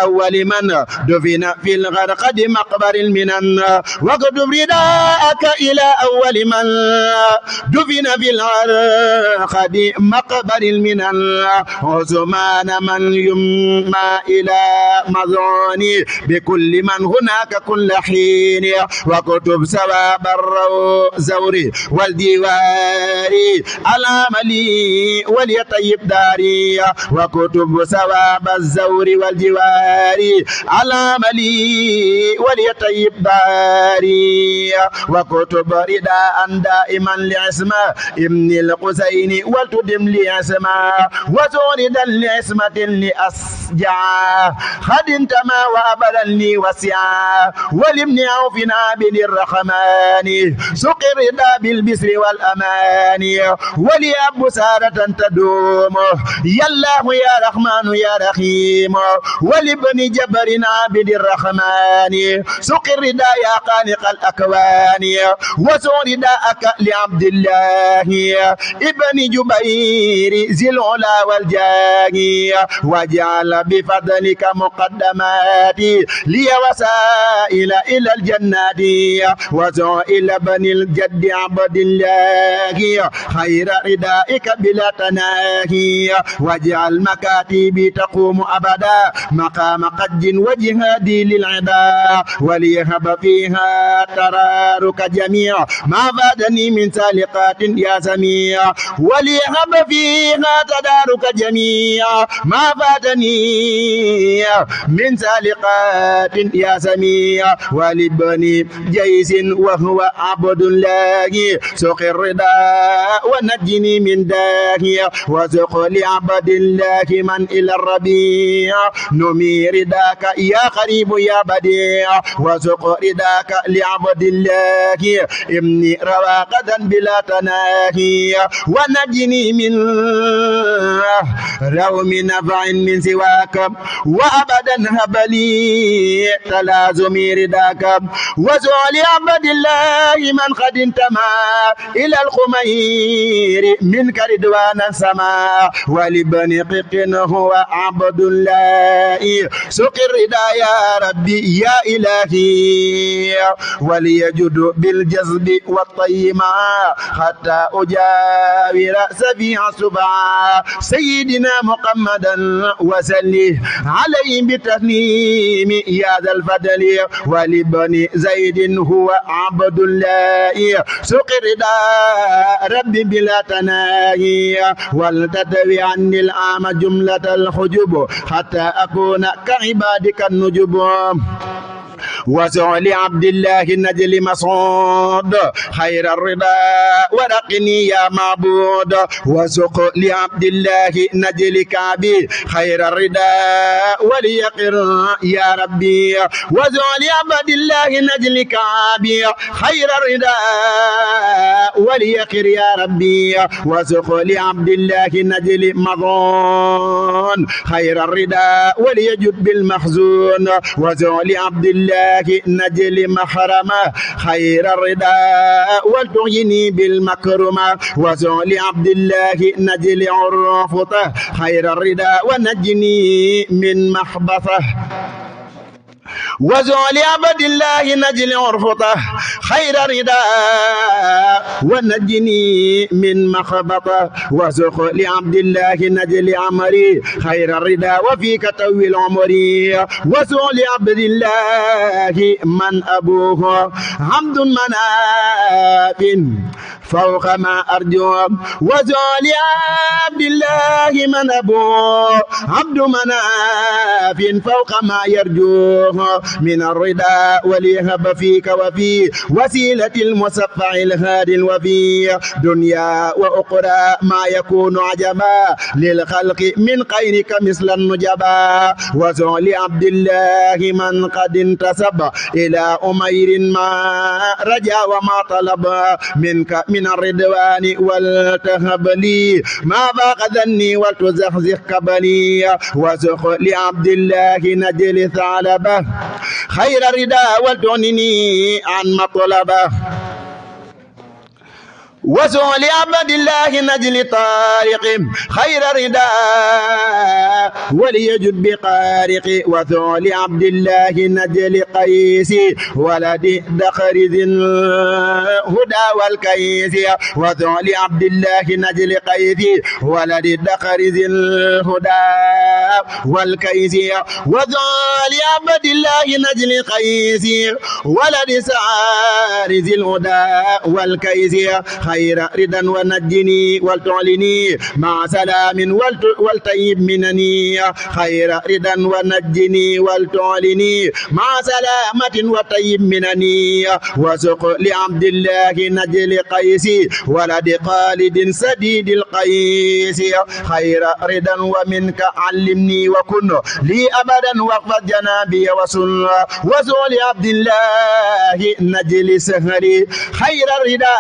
[SPEAKER 1] أول من دفن في الغرقد مقبر المنن واكتب رداءك إلى أول من دفن في الغرقد مقبر المنن عثمان من يمى إلى مظاني بكل من هناك كل حين وكتب ثواب الزور والديواري على ملي وليطيب داري وكتب ثواب الزور والديواري على ملي وليطيب داري وكتب رداء دائما لعصمة ابن القسين ولتدم لي عصمة وزوردا لعصمة لأسجع خد انتما وأبدا لي وسعا ولابن عوف عابد الرحمن سق الرضا بالبسر والأمان ولي أبو سارة تدوم يا الله يا رحمن يا رحيم ولابن جبر عابد الرحمن سق الرضا يا خالق الأكوان وسق رداءك لعبد الله ابن جبير ذي العلا والجاه وجعل بفضلك مقدماتي لي وسائل إلى الجنات وسائل بني الجد عبد الله خير ردائك بلا تناهي واجعل مكاتبي تقوم أبدا مقام قد وجهادي للعدا وليهب فيها ترارك جميع ما فادني من سالقات يا سميع وليهب فيها تدارك جميع ما فاتني من سالقات يا سميع ولبني جيس وهو عبد الله سوق الرضا ونجني من داهية وسوق لعبد الله من إلى الربيع نمي رداك يا قريب يا بديع وسوق رداك لعبد الله إني رواقدا بلا تناهي ونجني من روم نفع من سواك وأبدا هبلي تلازمي رداك وزول عبد الله من قد انتمى إلى الخمير منك رضوان السماء ولبني قط هو عبد الله سق الردى يا ربي يا إلهي وليجد بالجذب والطيمة حتى أجاور سبيع سبعا سيدنا محمدا وسلم عليه بتسليم يا ذا الفضل ولبني زيد هو عبد الله سق الردى ربي بلا تناهي ولتدوي عني العام جملة الحجب حتى أكون كعبادك النجب وسع لعبد الله النجل مسعود خير الرضا ورقني يا معبود وسق لعبد الله نجل كعبي خير الرضا وليقر يا ربي وسع لعبد الله نجل كعبي خير الرضا وليقر يا ربي وسق لعبد الله نجل مضون خير الرضا وليجد بالمحزون وسع لعبد الله نجل محرمة خير الرضا والتغني بالمكرمة وزول عبد الله نجل عرفته خير الرضا ونجني من محبطه وزول عبد الله نجل عرفته خير رضا ونجني من مخبطه وزق لعبد الله نجل عمري خير الرضا وفيك طويل عمري وزق لعبد الله من أبوه حمد مناف فوق ما أرجو وزق لعبد الله من أبوه عبد مناف فوق ما يرجوه من الرضا وليهب فيك وفي وسيلة المصفع الهادي الوفي دنيا وأخرى ما يكون عجبا للخلق من خيرك مثل النجبا وزول عبد الله من قد انتسب إلى أمير ما رجا وما طلب منك من الرضوان والتهب لي ما باق ذني والتزخزخ كبلي وزخ لعبد الله نجل ثعلبه خير الرداء والتعنني عن مطلبه وسؤال عبد الله نجل طارق خير رداء وليجد بقارق وسؤال عبد الله نجل قيس ولد دخر ذي الهدى والكيس وسؤال عبد الله نجل قيس ولد دخر ذي الهدى والكيس وسؤال عبد الله نجل قيس ولد سعار ذي الهدى والكيس خير ردا ونجني ولتعلني مع سلام ولتيب منني خير ردا ونجني ولتعلني مع سلامة وطيب منني وسق لعبد الله نجل قيسي ولد خالد سديد القيس خير ردا ومنك علمني وكن لي أبدا وقف جنابي وسن وسق لعبد الله نجل سهري خير الردا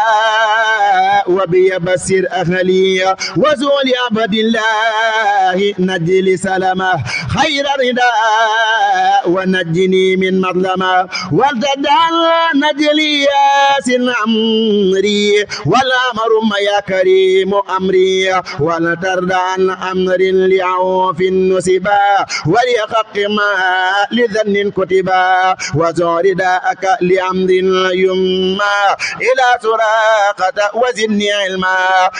[SPEAKER 1] وبي بسر أهلي وسق لعبد الله نجل سلامة خير الردا ونجني من مظلمة والتدع نجلي ياسن أمري والأمر ما يا كريم أمري ولترد عن أمر لعوف النسبا وليحق ما لذن كتبا وزورداءك لأمر يما إلى سراقة وزدني علما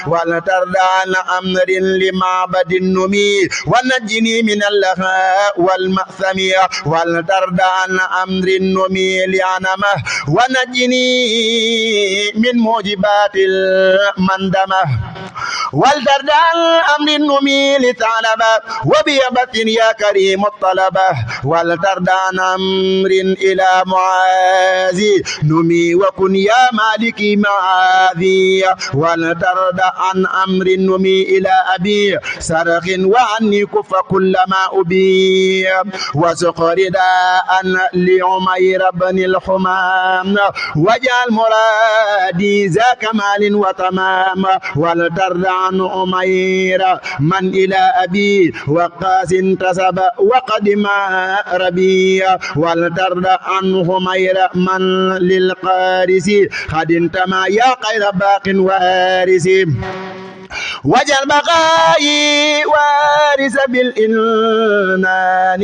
[SPEAKER 1] ولترد عن أمر لمعبد النمي ونجني من اللهاء والمأثم ولترد عن أمر النمي لعنمه ونجني من موجبات المندمة ولترد عن أمر النمي لثعلبة وبيبة يا كريم الطلبة ولترد عن أمر إلى معاذ نمي وكن يا مالكي معاذي ولترد عن أمر النمي إلى أبي سرخ وعني كف كل ما أبي وسق رداء لعمير بن الحمام وجعل مرادي ذا كمال وتمام ولترد عن عمير من إلى أبي وقاس انتسب وقدم ربي ولترد عن عمير من للقارس قد انتمى يا خير باق وارث وجل بقائي وارث بالإنان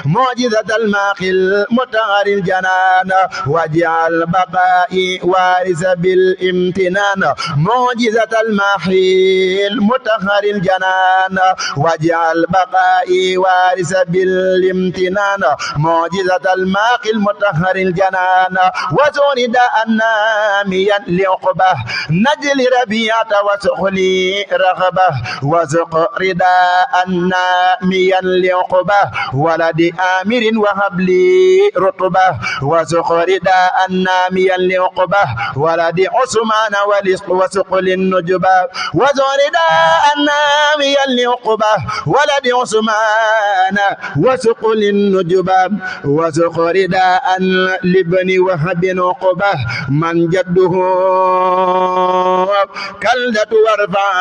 [SPEAKER 1] معجزة الماخي المطهر الجنان وجعل بقائي وارث بالامتنان معجزة الماخي المطهر الجنان وجعل بقائي وارث بالامتنان معجزة الماخي المطهر الجنان وزورد الناميا لعقبه نجل ربيعة وسخلي رغبة وزق رداء ناميا لعقبة ولد آمر وهب لي رطبة وزق رداء ناميا لعقبة ولد عثمان وسق للنجبة وزق رداء ناميا لعقبة ولد عثمان وسق للنجبة وزق رداء لابن وهب عقبة من جده كلدة وارفع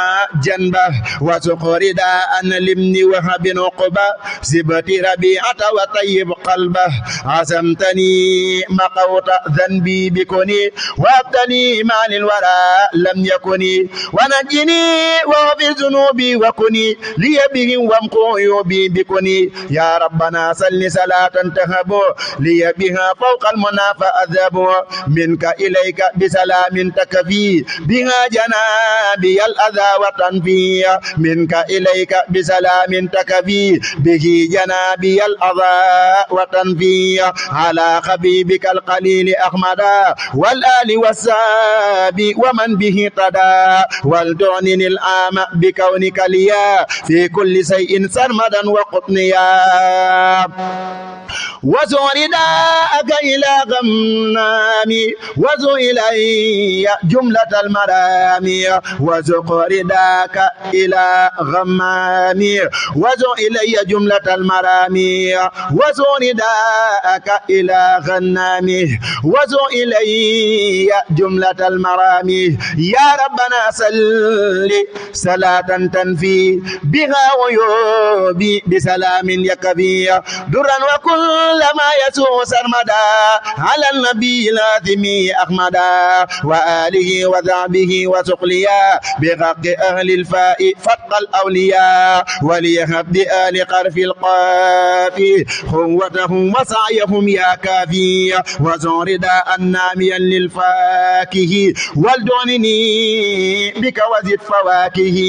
[SPEAKER 1] جنبه وسق رداء لابن وهب عقبة سبت ربيعة وطيب قلبه عزمتني مقوت ذنبي بكني وابتني مع الورى لم يكني ونجني وفي ذنوبي وكني لي به وامقو عيوبي بكني يا ربنا صل صلاة تهب لي بها فوق المنى فأذهب منك إليك بسلام تكفي بها جنابي الأذى وتنفي منك إليك بسلام تكفي به جنابي الأذى وتنفي على خبيبك القليل أحمد والآل والصحاب ومن به تدا ولتعنني الآم بكونك ليا في كل شيء سرمدا وقطنيا وزورداءك إلى غمامي وزو إلي جملة المرامي وزق رداك إلى غمامي وزو إلي جملة المرامي وزو رداءك إلى غنامي وزو إلي جملة المرامي يا ربنا صل صلاة تنفي بها ويوبي بسلام يكفي درا وكل ما يسوع سرمدا على النبي العظيم أحمدا وآله وصحبه وسقليا بحق بأهل الفاء فتق الأولياء وليهب بآل قرف القافي قوتهم وسعيهم يا كافي وزن رداء ناميا للفاكه والدعنني بك وزد فواكه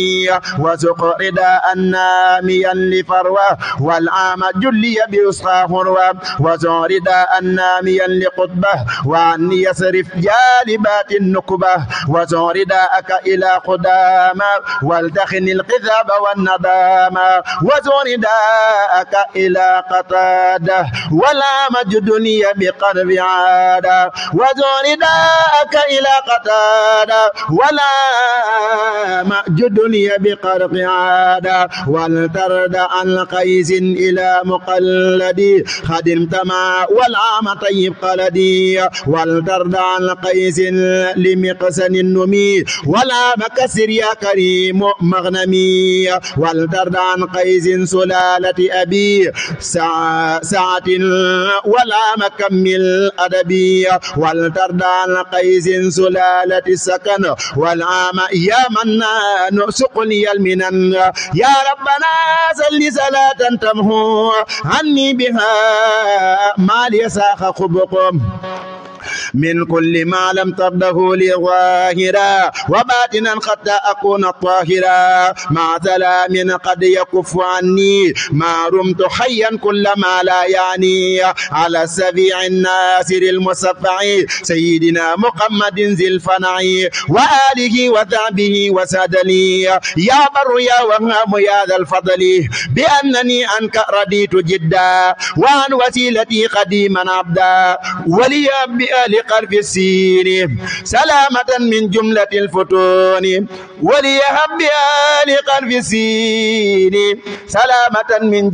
[SPEAKER 1] وزق رداء ناميا لفروة والعام جلي بأسخى هروة وزن رداء ناميا لقطبه وعني يصرف جالبات النكبة وزن رداءك إلى قدامى والتخن القذاب والندامى وزن رداءك إلى قتاده ولا مجدني بقرب عاده وزن رداءك إلى قتاده ولا مجدني بقرب عاده والترد عن قيس إلى مقلدي خدمت ما والعام طيب قلدي والترد عن قيس لمقسن النمي ولا مكسر يا كريم مغنمي والترد عن قيس سلالة أبي ساعة ولا مكمل أدبي والترد عن قيس سلالة السكن والعام يا منان سقني المنن يا ربنا صل صلاة تمحو عني بها ما ليساخ خبكم من كل ما لم ترده لي ظاهرا وباطنا حتى أكون طاهرا مع سلام قد يكف عني ما رمت حيا كل ما لا يعني على السبيع الناصر المصفع سيدنا محمد ذي الفنع وآله وصحبه وسادني يا بر يا وهاب يا ذا الفضل بأنني عنك رديت جدا وعن وسيلتي قديما عبدا ولي بآل قرف السين سلامة من جملة الفتون وليهب بآل قرف السين سلامة من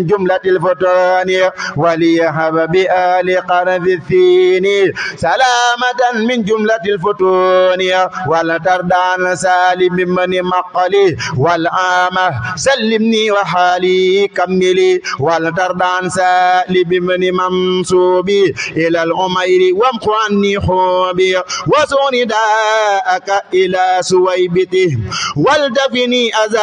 [SPEAKER 1] جملة الفتون وليهب بآل قرف السين سلامة من جملة الفتون ولا ترضى عن سالم من مقلي والعامة سلمني وحالي كملي ولا ترضى عن سالم من منصوبي إلى العمير وامحو عني خوبي وسون داءك إلى سويبته والدفني أذى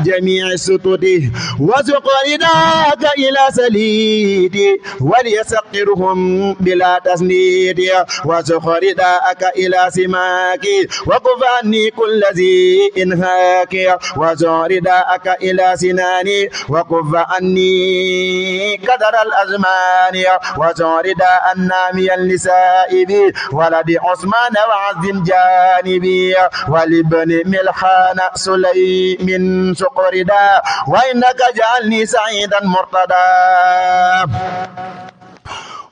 [SPEAKER 1] جميع سطوته وسق رداءك إلى سليدي وليسقرهم بلا تسنيد وسق رداءك إلى سماكي وكف عني كل ذي إنهاك وسق رداءك إلى سناني وكف عني قدر الأزمان وسق رداء النامي لسائبي ولد عثمان وعزم جانبي ولابن ملحان سليم سقردا وإنك جعلني سعيدا مرتدا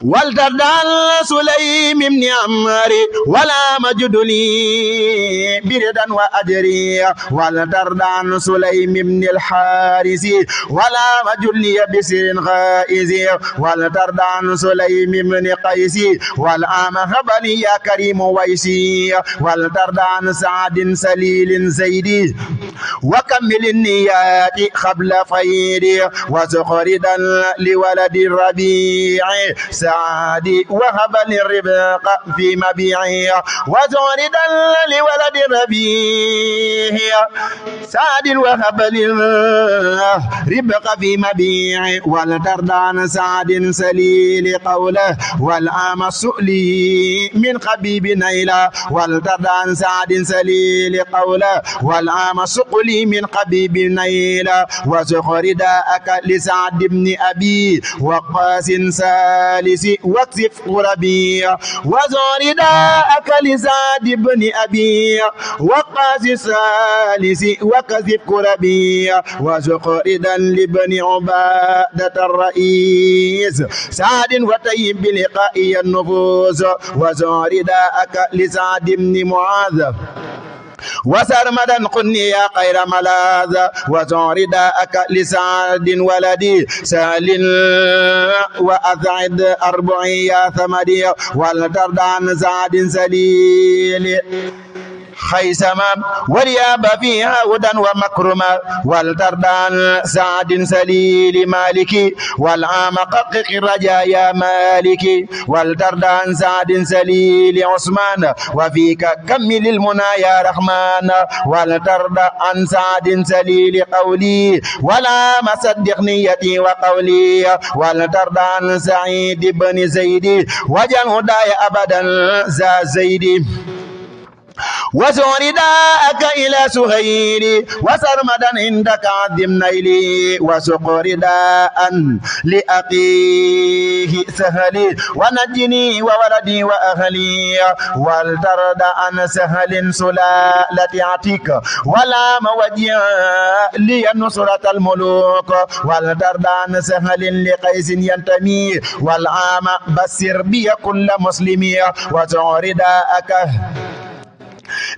[SPEAKER 1] والتردان سليم بن عمري ولا مجد لي بردا وأجري والتردان سليم بن الحارث ولا مجد لي بسر غائز والتردان سليم بن قيس والعام هبني يا كريم ويسي والتردان سعد سليل زيدي وكمل النيات قبل فيدي وزخردا لولد الربيع سعدي وهب للربق في مبيعي وزوردا لولد الربيع سعد وهب للربق في مبيعي والتردان سعد سليل قوله والعام سؤلي من خبيب نيلا والتردان سعد سليل قوله والعام سقلي من خبيب نيلا وزخرداءك لسعد بن أبي وقاس سالس واكسف قربي وزرداءك لسعد بن أبي وقاس سالس وكسف قربي وزخردا لبن عبادة الرئيس سعد وطيب بلقاء النفوس وزرداءك لسعد بن معاذ وسرمدا قني يا خير ملاذ وزرداءك لسعد ولدي سال وأسعد أربعي يا ثمدي والترد عن سعد سليل خيسما ولياب فيها هدى ومكرما والتردان سعد سليل مالك والعام ققق الرجايا مالك والتردان سعد سليل عثمان وفيك كمل المنى يا رحمن والترد عن سعد سليل قولي ولا مصدق نيتي وقولي والترد عن سعيد بن زيد وجل هداي أبدا ذا زيد وزور داءك إلى سهيل وسرمدا عندك عظم نيلي وسق رداء لأخيه سهلي ونجني وولدي وأهلي والترد عن سهل سلالة عتيك ولا موجه لي نصرة الملوك والترد عن سهل لقيس ينتمي والعام بسر بي كل مسلمي وزور داءك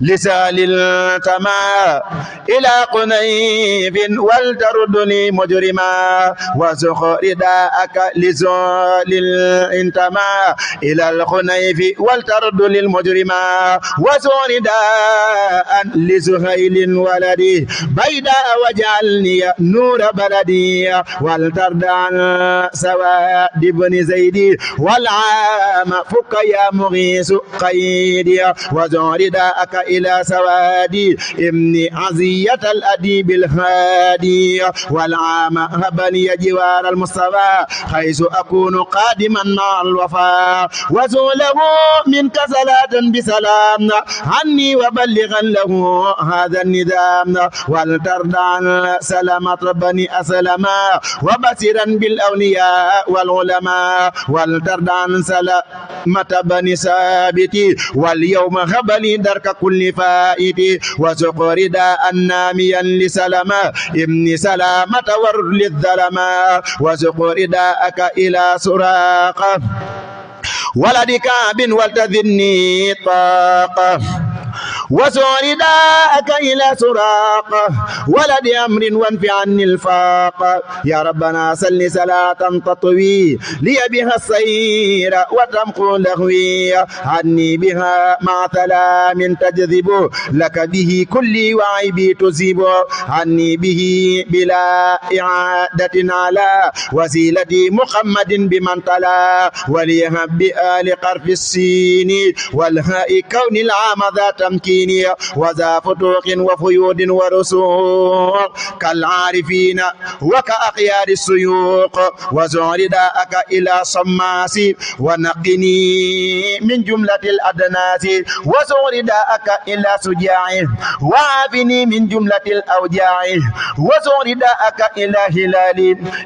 [SPEAKER 1] لسال التما إلى قنيف ولتردني مجرما وسخ رداءك لزال الانتما إلى الخنيف ولترد للمجرما وسخ رداء لزهيل ولدي بيداء وجعلني نور بلدي ولترد عن سواد بن زيدي والعام فك يا مغيث قيدي وسخ رداء إلى سوادي ابن عزية الأديب الهادي والعام هبني جوار المصطفى حيث أكون قادما مع الوفاء وزوله منك صلاة بسلام عني وبلغا له هذا النظام ولترضى عن سلامة بني أسلما وبصرا بالأولياء والعلماء ولترضى عن سلامة بني ثابت واليوم هبني درك كل فائد وسق رداء ناميا لسلامة ابن سلامة ورد للظلمة وسق رداءك إلى سراقة ولد كعب ولتذني طاقة وسق رداءك إلى سراقة ولد أمر وانف عني الفاقة يا ربنا سل صلاة تطوي لي بها السير وتمحو لهوي عني بها مع سلام تجذب لك به كل وعيبي تزيب عني به بلا إعادة على وسيلتي محمد بمن تلا وليهب بآل قرف السين والهاء كون العام ذا تمكين وذا فتوق وفيود ورسوق كالعارفين وكأخيار السيوق وزع رداءك إلى صماس ونقني من جملة الأدناس وزع رداءك إلى سجاع وعافني من جملة الأوجاع وزع رداءك إلى هلال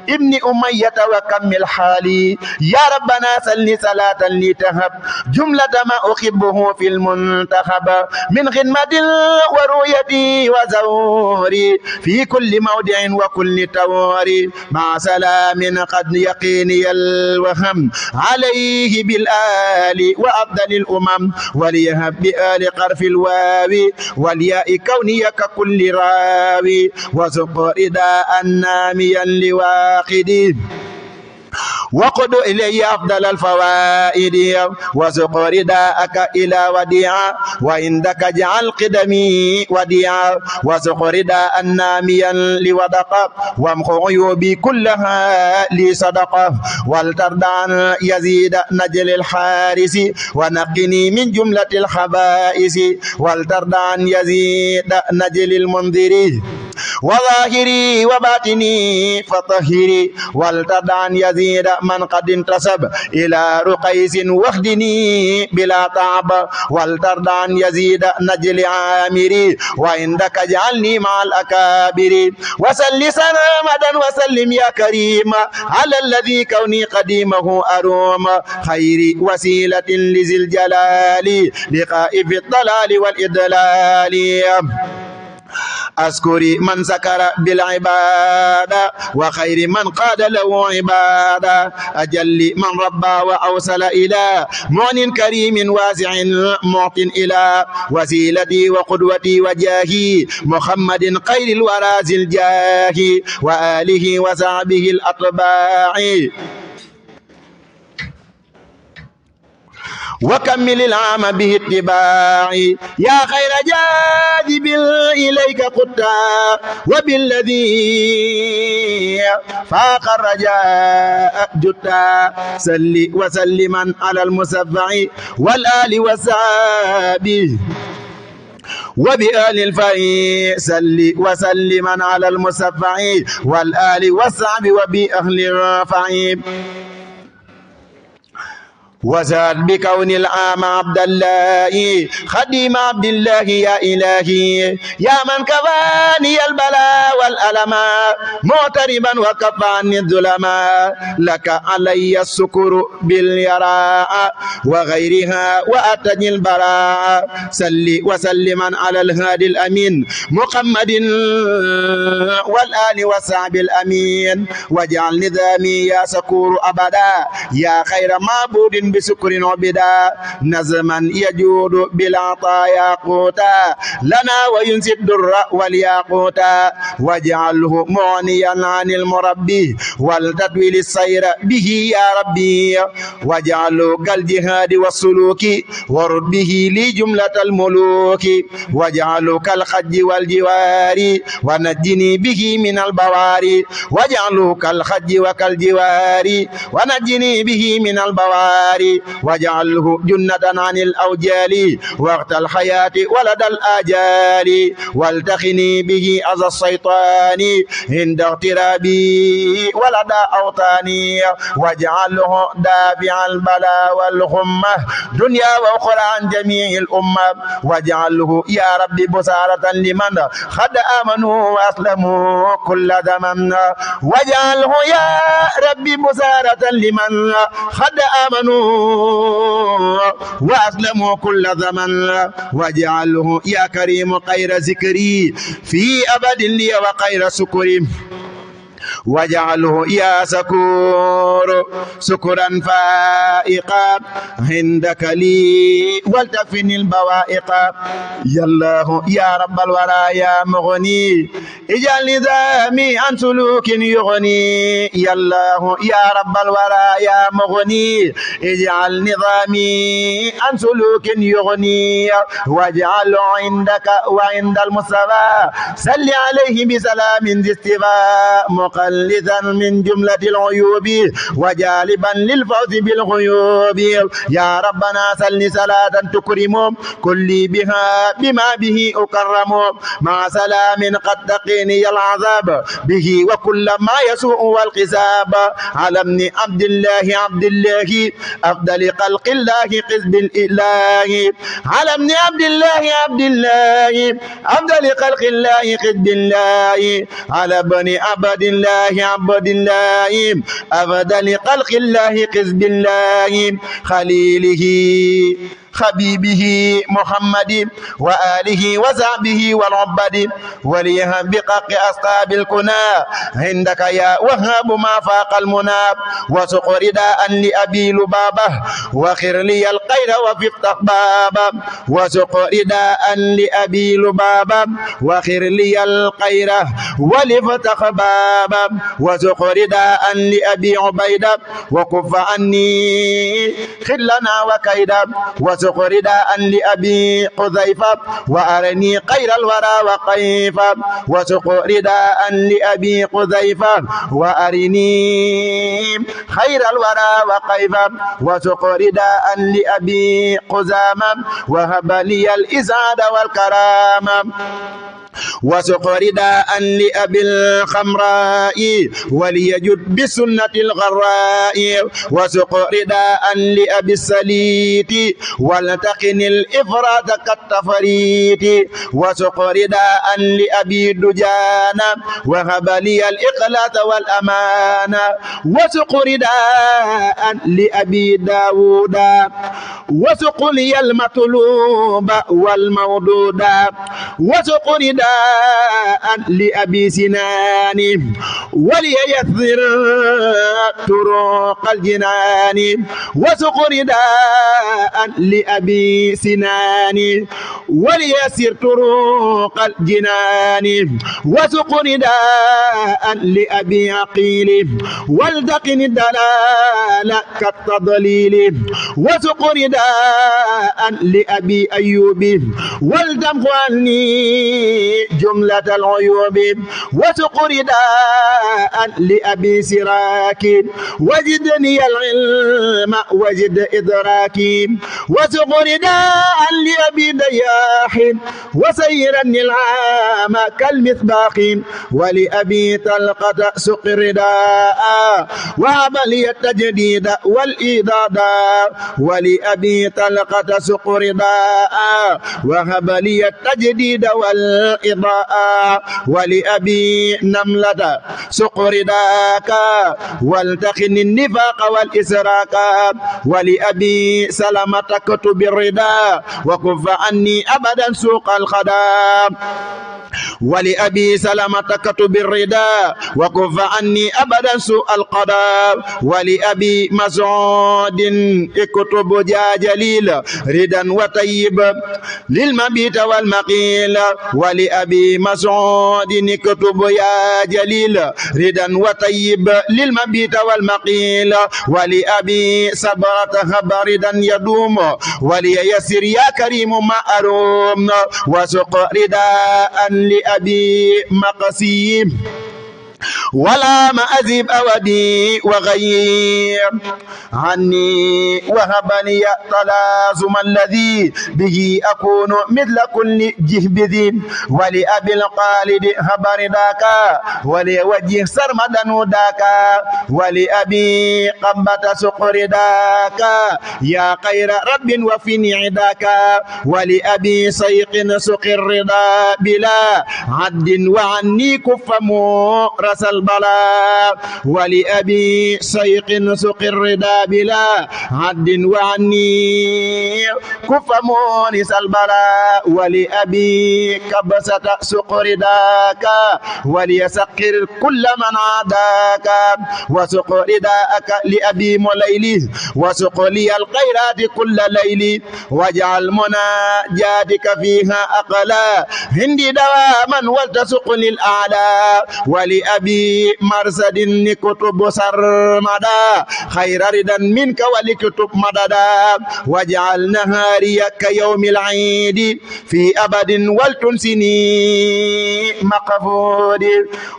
[SPEAKER 1] ابن أمية وكمل حالي يا ربنا سل صلاة لتهب جملة ما أحبه في المنتخب من خدمة ورؤيتي وزوري في كل موضع وكل توري مع سلام قد يقيني الوهم عليه بالآل وأفضل الأمم وليهب بآل قرف الواو والياء كوني ككل راوي وسق رداء ناميا لواقدي وقد إلي أفضل الفوائد وسق رداءك إلى وديعا وعندك جعل قدمي وديعا وسق رداء ناميا لودقا وامخ عيوبي كلها لي صدقة ولترضى عن يزيد نجل الحارس ونقني من جملة الخبائث ولترضى عن يزيد نجل المنذر وظاهري وباطني فطهري ولترضى عن يزيد من قد انتسب إلى رقيس واخدني بلا تعب ولترضى عن يزيد نجل عامري وعندك اجعلني مع الأكابر وسل سلامة وسلم يا كريم على الذي كوني قديمه أروم خير وسيلة لذي الجلال لقائف الضلال والإضلال أذكري من سكر بالعبادة وخير من قاد له عبادة أجل من ربى وأوصل إلى معن كريم واسع معط إلى وسيلتي وقدوتي وجاهي محمد خير الورى ذي الجاه وآله وصحبه الأطباع وكمل العام به اتباعي يا خير جاذب إليك قتا وبالذي فاق الرجاء جتا سل وسلما على المسفع والآل والصحاب وبآل الفريق سل وسلما على المسفع والآل والصحب وبأهل الرفع وزاد بكون العام عبد الله خديم عبد الله يا إلهي يا من كفاني البلاء والألم معتربا وكفى عني الظلما لك علي السكر باليراء وغيرها وأتني البراء سل وسلما على الهادي الأمين محمد والآل والصحب الأمين واجعل نظامي يا سكور أبدا يا خير معبود بسكر وبدا نظما يجود بالعطايا قوتا لنا وينسي الدر والياقوتا واجعله مغنيا عن المربي والتدوي للسير به يا ربي واجعله كالجهاد والسلوك ورد به لجملة الملوك واجعله كالخج والجوار ونجني به من البواري واجعله كالخج وكالجوار ونجني به من البواري واجعله جنة عن الأوجال وقت الحياة ولد الآجال والتقني به أذى الشيطان عند اغترابي ولد أوطاني واجعله دافع البلاء والغمة دنيا وأخرى عن جميع الأمة واجعله يا ربي بصارة لمن قد آمنوا وأسلموا كل زمن واجعله يا ربي بصارة لمن قد آمنوا وأسلموا كل زمن واجعله يا كريم خير ذكري في أبد لي وخير سكري واجعله يا سكور سكرا فائقا عندك لي والتفن البوائق يا الله يا رب الورى يا مغني اجعل نظامي عن سلوك يغني يا الله يا رب الورى يا مغني اجعل نظامي عن سلوك يغني واجعل عندك وعند المصطفى صل عليه بسلام ذي استفاء مقلدا من جملة العيوب وجالبا للفوز بالغيوب يا ربنا صل صلاة تكرم كل بها بما به أكرم مع سلام قد تقيني العذاب به وكل ما يسوء والقساب على ابن عبد الله أفضل خلق الله قسم الإله على ابن عبد الله أفضل خلق الله قسم الله على ابن عبد الله أفضل خلق الله قسم الله خليله حبيبه محمد وآله وصحبه والعبد وليهم بقاق أصحاب الكنى عندك يا وهاب ما فاق المنى وسق رداء لأبي لبابة وخر لي الخير وففتح بابا وسق رداء لأبي لبابة وخر لي الخير ولفتح بابا وسق رداء لأبي عبيدة وكف عني خلنا وكيدا وسق رداء لأبي حذيفة وأرني خير الورى وقيفا وسق رداء لأبي حذيفة وأرني خير الورى وقيفا وسق رداء لأبي قزامة وهب لي الإسعاد والكرامة وسق رداء لأبي الخمراء وليجد بسنة الغراء وسق رداء لأبي السليت ولتقن الإفراط كالتفريط وسق رداء لأبي دجانة وهب لي الإخلاص والأمانة وسق رداء لأبي داود وسق لي المطلوب والمودود وسق رداء لأبي سنان ولييسر طرق الجنان وسق رداء لأبي سنان وليسر طرق الجنان وسق نداء لأبي عقيل والتقن الدلال كالتضليل وسق نداء لأبي أيوب والدمغ عني جملة العيوب وسق نداء لأبي سراك وجدني العلم وجد إدراكي وسق نداء لأبي دياح وسيرني العام كالمصباح ولأبي طلقة سق الرداء وهب لي التجديد والإيضاد ولأبي طلقة سق رداء وهب لي التجديد والإضاء ولأبي نملة سق رداك والتقن النفاق والإسراك ولأبي سلمة كتب الرداء وكف عني أبدا سوق الخدام ولأبي سلمة كتب الرداء وكف عني أبدا سوء القضاء ولأبي مسعود اكتب يا جليل ردا وطيب للمبيت والمقيل ولأبي مسعود اكتب يا جليل ردا وطيب للمبيت والمقيل ولأبي صبرة خبردا يدوم وليسر يا كريم ما أروم وسق رداء لأبي مقسيم ولا ما أذيب أودي وغير عني وهبني تلازم الذي به أكون مثل كل جهبذ ولأبي القالد هبر ذاك ولوجه سرمدا ذاك ولأبي قبة سقر ذاك يا خير رب وفي عداك ولأبي سيق سقر رضا بلا عد وعني كف رس البلاء ولأبي سيق سق الردى بلا عد وعني كف مونس البلاء ولأبي كبسة سق رداك وليسقر كل من عاداك وسق رداءك لأبي مليلي وسق لي الخيرات كل ليل واجعل مناجاتك فيها أقلا هندي دواما ولتسق للأعلى ولأبي مرسد كتب سرمدا خير ردا منك ولكتب مددا واجعل نهاري كيوم العيد في أبد ولتنسني مقفود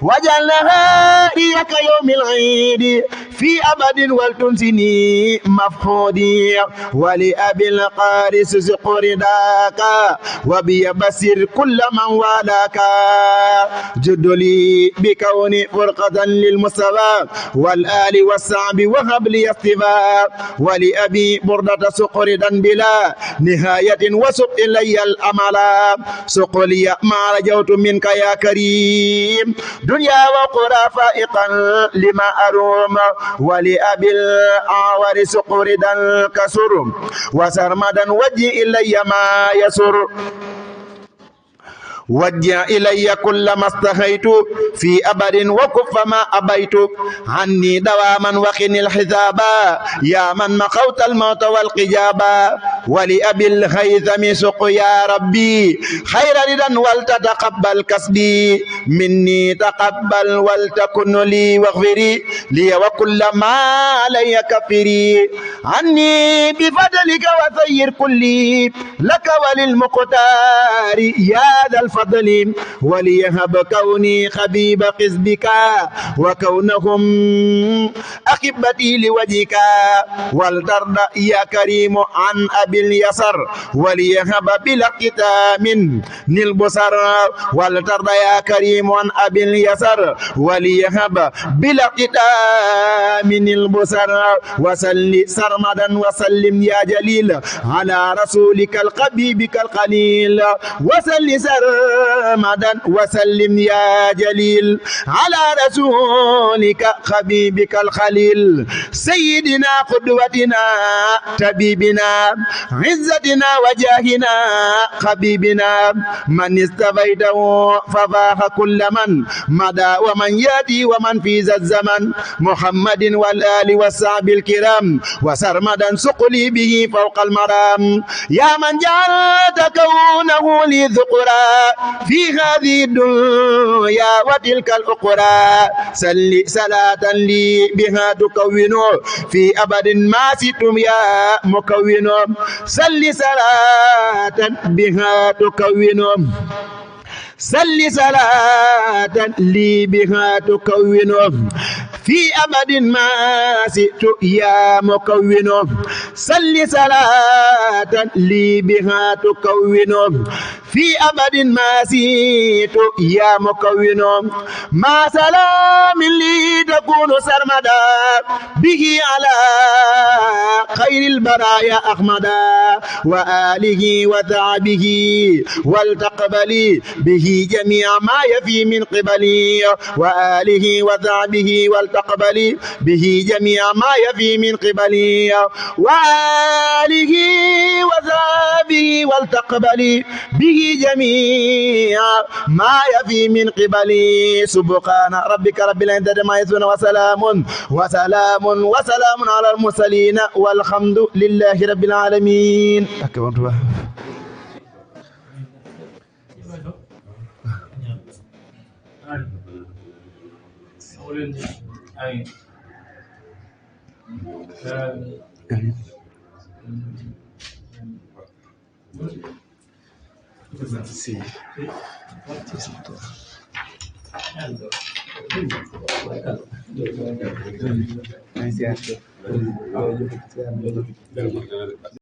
[SPEAKER 1] واجعل نهاري كيوم العيد في أبد ولتنسني مفقودي ولأبي القارس زق رداك وبيبصر كل من والاك جد لي بكوني فرقة للمصطفى والآل والصعب وهب لي الصفاء ولأبي بردة سقردا بلا نهاية وسق إلي الأمل سق لي ما رجوت منك يا كريم دنيا وقرى فائقا لما أروم ولأبي الأعور سقردا كسر وسرمدا وجه إلي ما يسر وجه إلي كل ما استحيت في أبد وكف ما أبيت عني دواما وقني الحساب يا من مقوت الموت والقجابا ولأبي الهيثم سق يا ربي خير ردا ولتتقبل كسبي مني تقبل ولتكن لي واغفري لي وكل ما علي كفري عني بفضلك وثير كلي لك وللمقتار يا ذا الفضل وليهب كوني خبيب قزبك وكونهم أخبتي لوجهك والترد يا كريم عن أبي اليسر وليهب بلا كتام نلبصر والترد يا كريم عن أبي اليسر وليهب بلا كتام نلبصر وسل سرمدا وسلم يا جليل على رسولك القبيبك القليل وسل سرمدا وسلم يا جليل على رسولك حبيبك الخليل سيدنا قدوتنا طبيبنا عزتنا وجاهنا حبيبنا من استفيده ففاح كل من مدى ومن ياتي ومن في ذا الزمن محمد والآل والصحب الكرام وسرمدا سقلي به فوق المرام يا من جعلت كونه لي ذقرا في هذه الدنيا وتلك الأخرى سل صلاة لي بها تكون في أبد ما ستم يا مكون سل صلاة بها تكون سل صلاة لي بها تكون في أبد ما سئت يا مكون سل صلاة لي بها تكون في أبد ما سئت يا مكون ما سلام لي تكون سرمدا به على خير البرايا أحمدا وآله وثعبه والتقبلي به جميع ما يفي من قبلي وآله وثعبه والتقبلي به جميع ما يفي من قبلي وآله وثعبه والتقبلي به جميع ما يفي من قبلي سبحان ربك رب العزة ما يصفون وسلام على المرسلين والحمد لله رب العالمين. Sí.